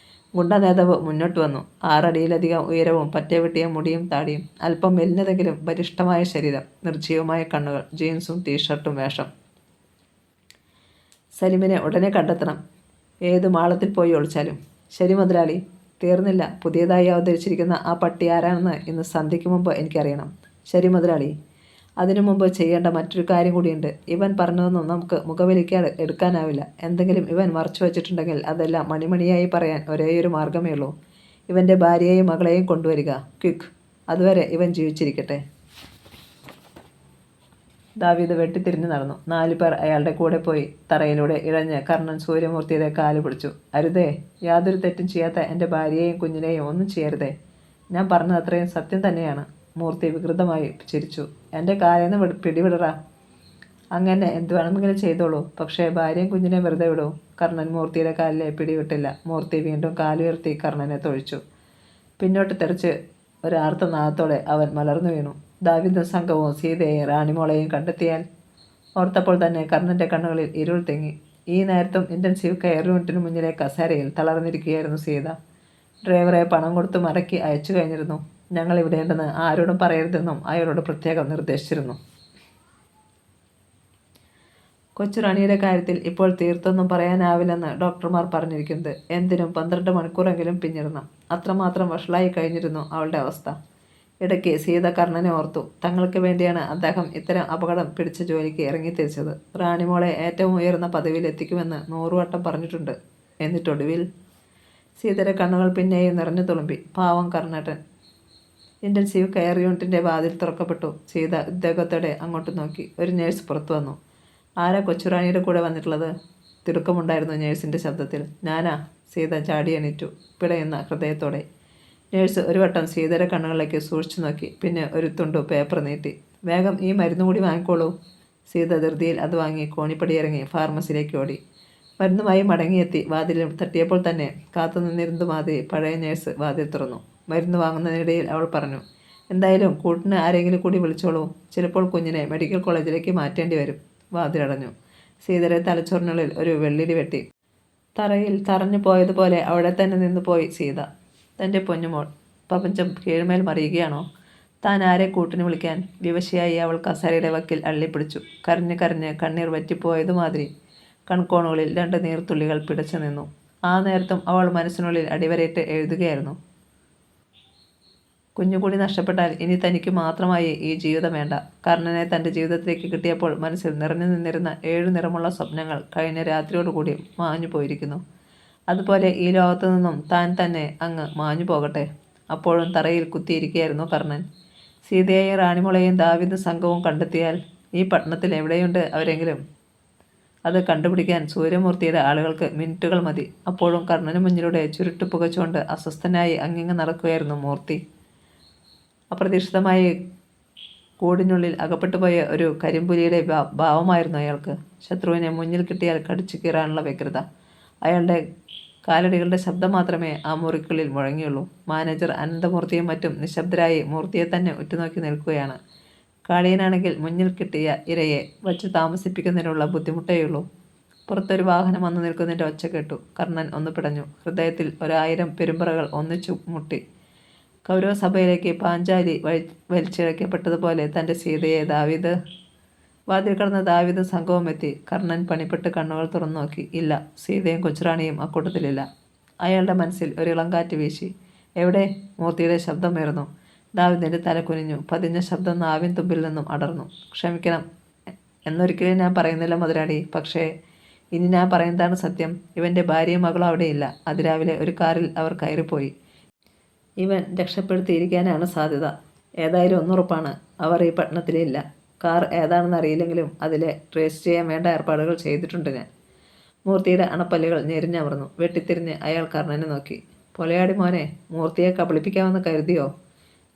ഗുണ്ട നേതാവ് മുന്നോട്ട് വന്നു. 6 അടിയിലധികം ഉയരവും പറ്റേ വെട്ടിയ മുടിയും താടിയും. അല്പം മെലിഞ്ഞതെങ്കിലും ബലിഷ്ഠമായ ശരീരം. നിർജ്ജീവമായ കണ്ണുകൾ. ജീൻസും ടീഷർട്ടും വേഷം. സലിമിനെ ഉടനെ കണ്ടെത്തണം. ഏതു മാളത്തിൽ പോയി ഒളിച്ചാലും. ശരി മുതലാളി. തീർന്നില്ല. പുതിയതായി അവതരിച്ചിരിക്കുന്ന ആ പട്ടി ആരാണെന്ന് ഇന്ന് സന്ധ്യയ്ക്ക് മുമ്പ് എനിക്കറിയണം. ശരി മുതലാളി. അതിനു മുമ്പ് ചെയ്യേണ്ട മറ്റൊരു കാര്യം കൂടിയുണ്ട്. ഇവൻ പറഞ്ഞതൊന്നും നമുക്ക് മുഖവിലേക്ക് എടുക്കാനാവില്ല. എന്തെങ്കിലും ഇവൻ മറച്ചു വച്ചിട്ടുണ്ടെങ്കിൽ അതെല്ലാം മണിമണിയായി പറയാൻ ഒരേയൊരു മാർഗമേ ഉള്ളൂ. ഇവൻ്റെ ഭാര്യയെയും മകളെയും കൊണ്ടുവരിക. ക്വിക്ക്. അതുവരെ ഇവൻ ജീവിച്ചിരിക്കട്ടെ. ദാവീദ് വെട്ടിത്തിരിഞ്ഞു നടന്നു. 4 പേർ അയാളുടെ കൂടെ പോയി. തറയിലൂടെ ഇഴഞ്ഞ് കർണൻ സൂര്യമൂർത്തിയുടെ കാല് പിടിച്ചു. അരുതേ! യാതൊരു തെറ്റും ചെയ്യാത്ത എൻ്റെ ഭാര്യയെയും കുഞ്ഞിനെയും ഒന്നും ചെയ്യരുതേ. ഞാൻ പറഞ്ഞത് അത്രയും സത്യം തന്നെയാണ്. മൂർത്തി വികൃതമായി ചിരിച്ചു. എൻ്റെ കാലേന്ന് പിടിവിടറ. അങ്ങനെ എന്ത് വേണമെങ്കിലും ചെയ്തോളൂ. പക്ഷേ ഭാര്യയും കുഞ്ഞിനെ വെറുതെ വിടൂ. കർണൻ മൂർത്തിയുടെ കാലിലെ പിടിവിട്ടില്ല. മൂർത്തി വീണ്ടും കാലുയർത്തി കർണനെ തൊഴിച്ചു. പിന്നോട്ട് തെറിച്ച് ഒരു ആർത്തനാദത്തോടെ അവൻ മലർന്നു വീണു. ദാവീദും സംഘവും സീതയെയും റാണിമോളെയും കണ്ടെത്തിയാൽ ഓർത്തപ്പോൾ തന്നെ കർണൻ്റെ കണ്ണുകളിൽ ഇരുൾ തെങ്ങി. ഈ നേരത്തും ഇൻറ്റൻസീവ് കെയർ യൂണിറ്റിന് മുന്നിലെ കസേരയിൽ തളർന്നിരിക്കുകയായിരുന്നു സീത. ഡ്രൈവറെ പണം കൊടുത്ത് മടക്കി അയച്ചു കഴിഞ്ഞിരുന്നു. ഞങ്ങൾ ഇവിടെയുണ്ടെന്ന് ആരോടും പറയരുതെന്നും അയാളോട് പ്രത്യേകം നിർദ്ദേശിച്ചിരുന്നു. കൊച്ചുറാണിയുടെ കാര്യത്തിൽ ഇപ്പോൾ തീർത്തൊന്നും പറയാനാവില്ലെന്ന് ഡോക്ടർമാർ പറഞ്ഞിരിക്കുന്നത്. എന്തിനും 12 മണിക്കൂറെങ്കിലും പിന്നിടണം. അത്രമാത്രം വഷളായി കഴിഞ്ഞിരുന്നു അവളുടെ അവസ്ഥ. ഇടയ്ക്ക് സീത കർണനെ ഓർത്തു. തങ്ങൾക്ക് വേണ്ടിയാണ് അദ്ദേഹം ഇത്തരം അപകടം പിടിച്ച ജോലിക്ക് ഇറങ്ങിത്തിരിച്ചത്. റാണിമോളെ ഏറ്റവും ഉയർന്ന പദവിയിൽ എത്തിക്കുമെന്ന് 100 വട്ടം പറഞ്ഞിട്ടുണ്ട്. എന്നിട്ടൊടുവിൽ സീതയുടെ കണ്ണുകൾ പിന്നെയും നിറഞ്ഞു തുളുമ്പി. പാവം കർണേട്ടൻ. ഇൻറ്റൻസീവ് കെയർ യൂണിറ്റിൻ്റെ വാതിൽ തുറക്കപ്പെട്ടു. സീത ഉദ്വേഗത്തോടെ അങ്ങോട്ട് നോക്കി. ഒരു നേഴ്സ് പുറത്തു വന്നു. ആരാ കൊച്ചുറാണിയുടെ കൂടെ വന്നിട്ടുള്ളത്? തിടുക്കമുണ്ടായിരുന്നു നേഴ്സിൻ്റെ ശബ്ദത്തിൽ. ഞാനാ. സീത ചാടി എണീറ്റു, പിടയുന്ന ഹൃദയത്തോടെ. നേഴ്സ് ഒരു വട്ടം സീതയുടെ കണ്ണുകളിലേക്ക് സൂക്ഷിച്ചു നോക്കി. പിന്നെ ഒരു തുണ്ടു പേപ്പർ നീട്ടി. വേഗം ഈ മരുന്ന് കൂടി വാങ്ങിക്കോളൂ. സീത ധൃതിയിൽ അത് വാങ്ങി കോണിപ്പടി ഇറങ്ങി ഫാർമസിയിലേക്ക് ഓടി. മരുന്നുമായി മടങ്ങിയെത്തി വാതിലിൽ തട്ടിയപ്പോൾ തന്നെ കാത്തു നിന്നിരുന്നു മാതിരി പഴയ നേഴ്സ് വാതിൽ തുറന്നു. മരുന്ന് വാങ്ങുന്നതിനിടയിൽ അവൾ പറഞ്ഞു, എന്തായാലും കൂട്ടിന് ആരെങ്കിലും കൂടി വിളിച്ചോളൂ. ചിലപ്പോൾ കുഞ്ഞിനെ മെഡിക്കൽ കോളേജിലേക്ക് മാറ്റേണ്ടി വരും. വാതിലടഞ്ഞു. സീതയുടെ തലച്ചോറിനുള്ളിൽ ഒരു വെള്ളിടി വെട്ടി. തറയിൽ തറഞ്ഞു പോയതുപോലെ അവിടെ തന്നെ നിന്ന് പോയി സീത. തൻ്റെ പൊന്നുമോൾ. പ്രപഞ്ചം കീഴ്മേൽ മറിയുകയാണോ? താൻ ആരെ കൂട്ടിന് വിളിക്കാൻ? വിവശയായി അവൾ കസേരയുടെ വക്കിൽ അള്ളിപ്പിടിച്ചു. കരഞ്ഞ് കരഞ്ഞ് കണ്ണീർ വറ്റിപ്പോയതുമാതിരി കൺകോണുകളിൽ 2 നീർത്തുള്ളികൾ പിടച്ചു നിന്നു. ആ നേരത്തും അവൾ മനസ്സിനുള്ളിൽ അടിവരയിട്ട് എഴുതുകയായിരുന്നു, കുഞ്ഞുകൂടി നഷ്ടപ്പെട്ടാൽ ഇനി തനിക്ക് മാത്രമായി ഈ ജീവിതം വേണ്ട. കർണനെ തൻ്റെ ജീവിതത്തിലേക്ക് കിട്ടിയപ്പോൾ മനസ്സിൽ നിറഞ്ഞു നിന്നിരുന്ന 7 നിറമുള്ള സ്വപ്നങ്ങൾ കഴിഞ്ഞ രാത്രിയോടുകൂടി മാഞ്ഞു പോയിരിക്കുന്നു. അതുപോലെ ഈ ലോകത്തു നിന്നും താൻ തന്നെ അങ്ങ് മാഞ്ഞു പോകട്ടെ. അപ്പോഴും തറയിൽ കുത്തിയിരിക്കുകയായിരുന്നു കർണൻ. സീതയെയും റാണിമുളയും ദാവീദ് സംഘവും കണ്ടെത്തിയാൽ ഈ പട്ടണത്തിൽ എവിടെയുണ്ട് അവരെങ്കിലും? അത് കണ്ടുപിടിക്കാൻ സൂര്യമൂർത്തിയുടെ ആളുകൾക്ക് മിനിറ്റുകൾ മതി. അപ്പോഴും കർണന് മുന്നിലൂടെ ചുരുട്ടു പുകച്ചുകൊണ്ട് അസ്വസ്ഥനായി അങ്ങിങ്ങ് നടക്കുകയായിരുന്നു മൂർത്തി. അപ്രതീക്ഷിതമായി കൂടിനുള്ളിൽ അകപ്പെട്ടുപോയ ഒരു കരിമ്പുലിയുടെ ഭാവമായിരുന്നു അയാൾക്ക്. ശത്രുവിനെ മുന്നിൽ കിട്ടിയാൽ കടിച്ചു കീറാനുള്ള വ്യഗ്രത. അയാളുടെ കാലടികളുടെ ശബ്ദം മാത്രമേ ആ മുറിക്കുള്ളിൽ മുഴങ്ങിയുള്ളൂ. മാനേജർ അനന്തമൂർത്തിയും മറ്റും നിശബ്ദരായി മൂർത്തിയെ തന്നെ ഉറ്റുനോക്കി നിൽക്കുകയാണ്. കാളിയനാണെങ്കിൽ മുന്നിൽ കിട്ടിയ ഇരയെ വച്ച് താമസിപ്പിക്കുന്നതിനുള്ള ബുദ്ധിമുട്ടേയുള്ളൂ. പുറത്തൊരു വാഹനം വന്നു നിൽക്കുന്നതിൻ്റെ ഒച്ച കേട്ടു. കർണൻ ഒന്ന് പിടഞ്ഞു. ഹൃദയത്തിൽ 1000 പെരുമ്പറകൾ ഒന്നിച്ചു മുട്ടി. കൗരവസഭയിലേക്ക് പാഞ്ചാലി വലിച്ചിഴക്കപ്പെട്ടതുപോലെ തൻ്റെ സീതയെ ദാവീദ്. വാതിൽ കടന്ന ദാവീദും സംഘവും എത്തി. കർണൻ പണിപ്പെട്ട് കണ്ണുകൾ തുറന്നു നോക്കി. ഇല്ല, സീതയും കൊച്ചുറാണിയും അക്കൂട്ടത്തിലില്ല. അയാളുടെ മനസ്സിൽ ഒരിളങ്കാറ്റ് വീശി. എവിടെ? മൂർത്തിയുടെ ശബ്ദമുയർന്നു. ദാവീദിൻ്റെ തല കുനിഞ്ഞു. പതിഞ്ഞ ശബ്ദം നാവിൻ തുമ്പിൽ നിന്നും അടർന്നു. ക്ഷമിക്കണം എന്നൊരിക്കലും ഞാൻ പറയുന്നില്ല മുതലാളി. പക്ഷേ ഇനി ഞാൻ പറയുന്നതാണ് സത്യം. ഇവൻ്റെ ഭാര്യയും മകളും അവിടെയില്ല. അതിരാവിലെ ഒരു കാറിൽ അവർ കയറിപ്പോയി. ഇവൻ രക്ഷപ്പെടുത്തിയിരിക്കാനാണ് സാധ്യത. ഏതായാലും ഒന്നുറപ്പാണ്, അവർ ഈ പട്ടണത്തിലില്ല. കാർ ഏതാണെന്ന് അറിയില്ലെങ്കിലും അതിലെ ട്രേസ് ചെയ്യാൻ വേണ്ട ഏർപ്പാടുകൾ ചെയ്തിട്ടുണ്ട് ഞാൻ. മൂർത്തിയുടെ അണപ്പല്ലുകൾ ഞെരിഞ്ഞമർന്നു. വെട്ടിത്തിരിഞ്ഞ് അയാൾ കർണനെ നോക്കി. പൊലയാടി മോനെ, മൂർത്തിയെ കബളിപ്പിക്കാമെന്ന് കരുതിയോ?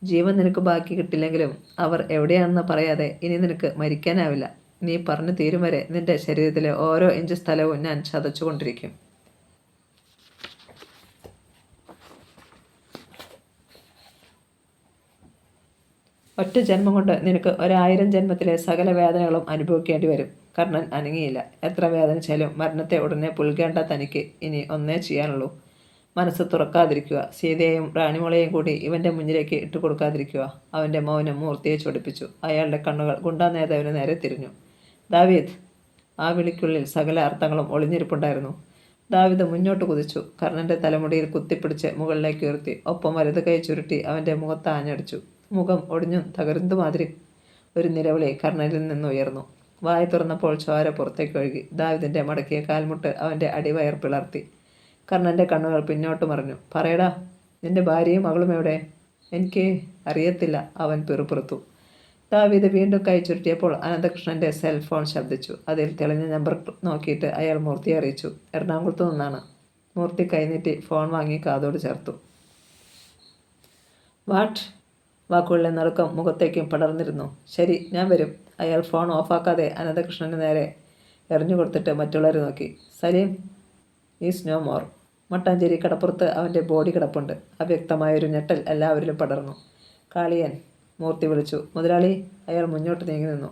ജീവൻ നിനക്ക് ബാക്കി കിട്ടില്ലെങ്കിലും അവർ എവിടെയാണെന്ന് പറയാതെ ഇനി നിനക്ക് മരിക്കാനാവില്ല. നീ പറഞ്ഞു തീരും വരെ നിന്റെ ശരീരത്തിലെ ഓരോ ഇഞ്ച് സ്ഥലവും ഞാൻ ചതച്ചുകൊണ്ടിരിക്കും. ഒറ്റ ജന്മം കൊണ്ട് നിനക്ക് 1000 ജന്മത്തിലെ സകല വേദനകളും അനുഭവിക്കേണ്ടി വരും. കർണൻ അനങ്ങിയില്ല. എത്ര വേദനിച്ചാലും മരണത്തെ ഉടനെ പുൽകേണ്ട തനിക്ക് ഇനി ഒന്നേ ചെയ്യാനുള്ളൂ, മനസ്സ് തുറക്കാതിരിക്കുക. സീതയെയും റാണിമുളയെയും കൂടി ഇവൻ്റെ മുന്നിലേക്ക് ഇട്ടുകൊടുക്കാതിരിക്കുക. അവൻ്റെ മൗനം മൂർത്തിയെ ചൊടിപ്പിച്ചു. അയാളുടെ കണ്ണുകൾ ഗുണ്ടാ നേതാവിന് നേരെ തിരിഞ്ഞു. ദാവീദ്! ആ വിളിക്കുള്ളിൽ സകല അർത്ഥങ്ങളും ഒളിഞ്ഞിരിപ്പുണ്ടായിരുന്നു. ദാവീദ് മുന്നോട്ട് കുതിച്ചു. കർണൻ്റെ തലമുടിയിൽ കുത്തിപ്പിടിച്ച് മുകളിലേക്ക് ഉയർത്തി. ഒപ്പം വലത് കൈ ചുരുട്ടി അവൻ്റെ മുഖത്ത് ആഞ്ഞടിച്ചു. മുഖം ഒടിഞ്ഞു തകരുന്നതുമാതിരി ഒരു നിലവിളി കർണനിൽ നിന്ന് ഉയർന്നു. വായ തുറന്നപ്പോൾ ചോര പുറത്തേക്ക് ഒഴുകി. ദാവീദിൻ്റെ മടക്കിയ കാൽമുട്ട് അവൻ്റെ അടിവയർ പിളർത്തി. കർണൻ്റെ കണ്ണുകൾ പിന്നോട്ട് മറിഞ്ഞു. പറയടാ, നിന്റെ ഭാര്യയും മകളും എവിടെ? എനിക്ക് അറിയത്തില്ല, അവൻ പിറുപിറുത്തു. ദാവീദ് വീണ്ടും കൈ ചുരുട്ടിയപ്പോൾ അനന്തകൃഷ്ണൻ്റെ സെൽഫോൺ ശബ്ദിച്ചു. അതിൽ തെളിഞ്ഞ നമ്പർ നോക്കിയിട്ട് അയാൾ മൂർത്തിയെ അറിയിച്ചു. എറണാകുളത്തു നിന്നാണ്. മൂർത്തി കൈനീട്ടി ഫോൺ വാങ്ങി കാതോട് ചേർത്തു. വാട്ട്? വാക്കുകളിലെ നറുക്കം മുഖത്തേക്കും പടർന്നിരുന്നു. ശരി, ഞാൻ വരും. അയാൾ ഫോൺ ഓഫാക്കാതെ അനന്തകൃഷ്ണന് നേരെ എറിഞ്ഞു കൊടുത്തിട്ട് മറ്റുള്ളവരെ നോക്കി. Salim is no more. Mattancherry കടപ്പുറത്ത് അവൻ്റെ ബോഡി കിടപ്പുണ്ട്. അവ്യക്തമായൊരു ഞെട്ടൽ എല്ലാവരിലും പടർന്നു. കാളിയൻ! മൂർത്തി വിളിച്ചു. മുതലാളി! അയാൾ മുന്നോട്ട് നീങ്ങി നിന്നു.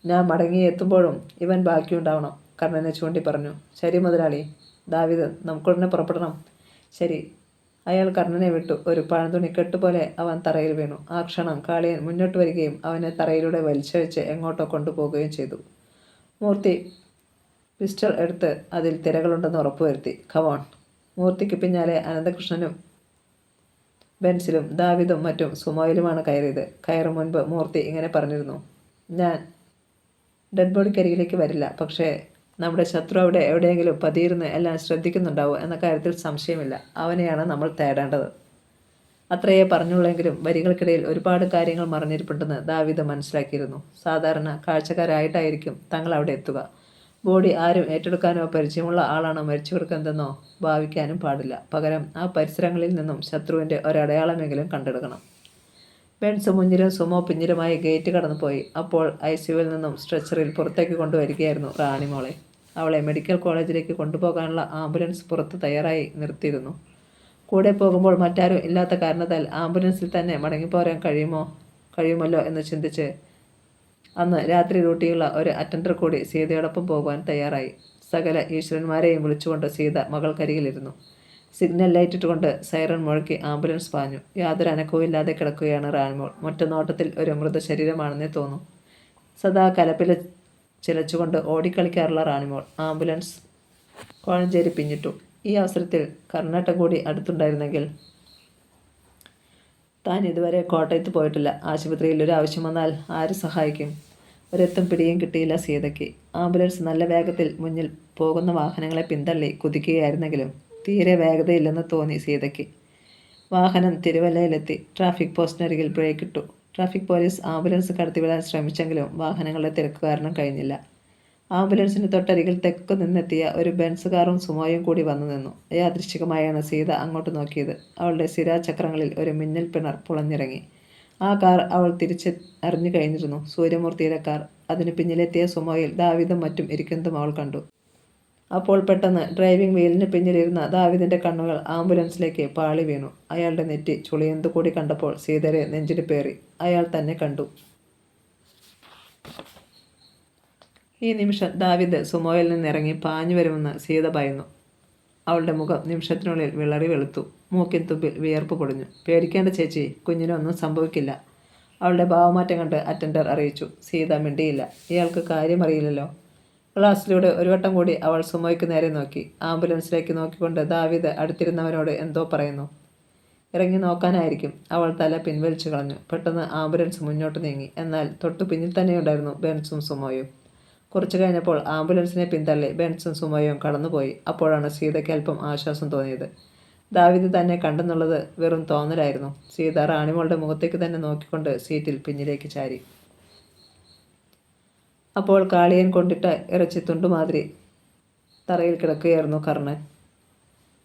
ഞാൻ മടങ്ങി എത്തുമ്പോഴും ഇവൻ ബാക്കിയുണ്ടാവണം, കർണനെ ചൂണ്ടി പറഞ്ഞു. ശരി മുതലാളി. ദാവീദ്, നമുക്കുടനെ പുറപ്പെടണം. ശരി. അയാൾ കർണനെ വിട്ടു. ഒരു പഴന്തുണിക്കെട്ട് പോലെ അവൻ തറയിൽ വീണു. ആ ക്ഷണം കാളിയൻ മുന്നോട്ട് വരികയും അവനെ തറയിലൂടെ വലിച്ചഴിച്ച് എങ്ങോട്ടോ കൊണ്ടുപോകുകയും ചെയ്തു. മൂർത്തി പിസ്റ്റൾ എടുത്ത് അതിൽ തിരകളുണ്ടെന്ന് ഉറപ്പുവരുത്തി. കമോൺ. മൂർത്തിക്ക് പിന്നാലെ അനന്തകൃഷ്ണനും ബെൻസിലും ദാവീദും മറ്റും സുമോയിലുമാണ് കയറിയത്. കയറും മുൻപ് മൂർത്തി ഇങ്ങനെ പറഞ്ഞിരുന്നു. ഞാൻ ഡെഡ് ബോഡിക്കരികിലേക്ക് വരില്ല, പക്ഷേ നമ്മുടെ ശത്രു അവിടെ എവിടെയെങ്കിലും പതിയിരുന്ന് എല്ലാം ശ്രദ്ധിക്കുന്നുണ്ടാവോ എന്ന കാര്യത്തിൽ സംശയമില്ല. അവനെയാണ് നമ്മൾ തേടേണ്ടത്. അത്രയേ പറഞ്ഞുള്ളെങ്കിലും വരികൾക്കിടയിൽ ഒരുപാട് കാര്യങ്ങൾ മറഞ്ഞിരിപ്പുണ്ടെന്ന് ദാവീദ് മനസ്സിലാക്കിയിരുന്നു. സാധാരണ കാഴ്ചക്കാരായിട്ടായിരിക്കും തങ്ങൾ അവിടെ എത്തുക. ബോഡി ആരും ഏറ്റെടുക്കാനോ പരിചയമുള്ള ആളാണോ മരിച്ചു കിടക്കുന്നതെന്നോ ഭാവിക്കാനും പാടില്ല. പകരം ആ പരിസരങ്ങളിൽ നിന്നും ശത്രുവിൻ്റെ ഒരടയാളമെങ്കിലും കണ്ടെടുക്കണം. ബെൻസ് മുന്നിലും സുമോ പിന്നിലുമായി ഗേറ്റ് കടന്നുപോയി. അപ്പോൾ ICUവിൽ നിന്നും സ്ട്രെച്ചറിൽ പുറത്തേക്ക് കൊണ്ടുവരികയായിരുന്നു റാണിമോളെ. അവളെ മെഡിക്കൽ കോളേജിലേക്ക് കൊണ്ടുപോകാനുള്ള ആംബുലൻസ് പുറത്ത് തയ്യാറായി നിർത്തിയിരുന്നു. കൂടെ പോകുമ്പോൾ മറ്റാരും ഇല്ലാത്ത കാരണത്താൽ ആംബുലൻസിൽ തന്നെ മടങ്ങിപ്പോരാൻ കഴിയുമല്ലോ എന്ന് ചിന്തിച്ച് അന്ന് രാത്രി ഡ്യൂട്ടിയുള്ള ഒരു അറ്റൻഡർ കൂടി സീതയോടൊപ്പം പോകുവാൻ തയ്യാറായി. സകല ഈശ്വരന്മാരെയും വിളിച്ചുകൊണ്ട് സീത മകൾക്കരികിലിരുന്നു. സിഗ്നൽ ലൈറ്റ് ഇട്ടുകൊണ്ട് സൈറൺ മുഴക്കി ആംബുലൻസ് പാഞ്ഞു. യാതൊരു അനക്കവുമില്ലാതെ കിടക്കുകയാണ് റാണിമോൾ. മറ്റൊന്നോട്ടത്തിൽ ഒരു മൃതശരീരമാണെന്നേ തോന്നും. സദാ കലപ്പിൽ ചിലച്ചുകൊണ്ട് ഓടിക്കളിക്കാറുള്ള റാണിമോൾ ആംബുലൻസ് കോഴഞ്ചേരി പിന്നിട്ടു. ഈ അവസരത്തിൽ കർണാട്ടം കൂടി അടുത്തുണ്ടായിരുന്നെങ്കിൽ. താൻ ഇതുവരെ കോട്ടയത്ത് പോയിട്ടില്ല. ആശുപത്രിയിൽ ഒരു ആവശ്യം വന്നാൽ ആര് സഹായിക്കും? ഒരെത്തും പിടിയും കിട്ടിയില്ല സീതയ്ക്ക്. ആംബുലൻസ് നല്ല വേഗത്തിൽ മുന്നിൽ പോകുന്ന വാഹനങ്ങളെ പിന്തള്ളി കുതിക്കുകയായിരുന്നെങ്കിലും തീരെ വേഗതയില്ലെന്ന് തോന്നി സീതയ്ക്ക്. വാഹനം തിരുവല്ലയിലെത്തി. ട്രാഫിക് പോസ്റ്റിനരികിൽ ബ്രേക്ക് ഇട്ടു. ട്രാഫിക് പോലീസ് ആംബുലൻസ് കടത്തിവിടാൻ ശ്രമിച്ചെങ്കിലും വാഹനങ്ങളുടെ തിരക്ക് കാരണം കഴിഞ്ഞില്ല. ആംബുലൻസിന് തൊട്ടരികിൽ തെക്കു നിന്നെത്തിയ ഒരു ബെൻസ് കാറും സുമോയും കൂടി വന്നു നിന്നു. യാദൃശ്ചികമായാണ് സീത അങ്ങോട്ട് നോക്കിയത്. അവളുടെ ശിരാചക്രങ്ങളിൽ ഒരു മിന്നൽ പിണർ പുളഞ്ഞിറങ്ങി. ആ കാർ അവൾ അറിഞ്ഞു കഴിഞ്ഞിരുന്നു. സൂര്യമൂർത്തിയുടെ കാർ. അതിന് പിന്നിലെത്തിയ സുമോയിൽ ദാവീദും മറ്റും ഇരിക്കുന്നതും അവൾ കണ്ടു. അപ്പോൾ പെട്ടെന്ന് ഡ്രൈവിംഗ് വീലിന് പിന്നിലിരുന്ന ദാവീദിന്റെ കണ്ണുകൾ ആംബുലൻസിലേക്ക് പാളി വീണു. അയാളുടെ നെറ്റി ചുളിയന്തു കൂടി കണ്ടപ്പോൾ സീതയെ നെഞ്ചിടിപ്പേറി. അയാൾ തന്നെ കണ്ടു. ഈ നിമിഷം ദാവീദ് സുമോയിൽ നിന്നിറങ്ങി പാഞ്ഞു വരുമെന്ന് സീത ഭയന്നു. അവളുടെ മുഖം നിമിഷത്തിനുള്ളിൽ വിളറി വെളുത്തു. മൂക്കിൻ തുമ്പിൽ വിയർപ്പ് പൊടിഞ്ഞു. പേടിക്കേണ്ട ചേച്ചി, കുഞ്ഞിനൊന്നും സംഭവിക്കില്ല, അവളുടെ ഭാവമാറ്റം കണ്ട് അറ്റൻഡർ അറിയിച്ചു. സീത മിണ്ടിയില്ല. ഇയാൾക്ക് കാര്യമറിയില്ലല്ലോ. ഗ്ലാസ്സിലൂടെ ഒരു വട്ടം കൂടി അവൾ സുമോയ്ക്ക് നേരെ നോക്കി. ആംബുലൻസിലേക്ക് നോക്കിക്കൊണ്ട് ദാവീദ് അടുത്തിരുന്നവനോട് എന്തോ പറയുന്നു. ഇറങ്ങി നോക്കാനായിരിക്കും. അവൾ തല പിൻവലിച്ചു കളഞ്ഞു. പെട്ടെന്ന് ആംബുലൻസ് മുന്നോട്ട് നീങ്ങി. എന്നാൽ തൊട്ടു പിന്നിൽ തന്നെയുണ്ടായിരുന്നു ബെൻസും സുമോയും. കുറച്ചു കഴിഞ്ഞപ്പോൾ ആംബുലൻസിനെ പിന്തള്ളി ബെൻസും സുമോയും കടന്നുപോയി. അപ്പോഴാണ് സീതയ്ക്ക് അല്പം ആശ്വാസം തോന്നിയത്. ദാവീദ് തന്നെ കണ്ടെന്നുള്ളത് വെറും തോന്നലായിരുന്നു. സീത റാണിമോളുടെ മുഖത്തേക്ക് തന്നെ നോക്കിക്കൊണ്ട് സീറ്റിൽ പിന്നിലേക്ക് ചാരി. അപ്പോൾ കാളിയൻ കൊണ്ടിട്ട ഇറച്ചി തുണ്ടുമാതിരി തറയിൽ കിടക്കുകയായിരുന്നു കർണൻ.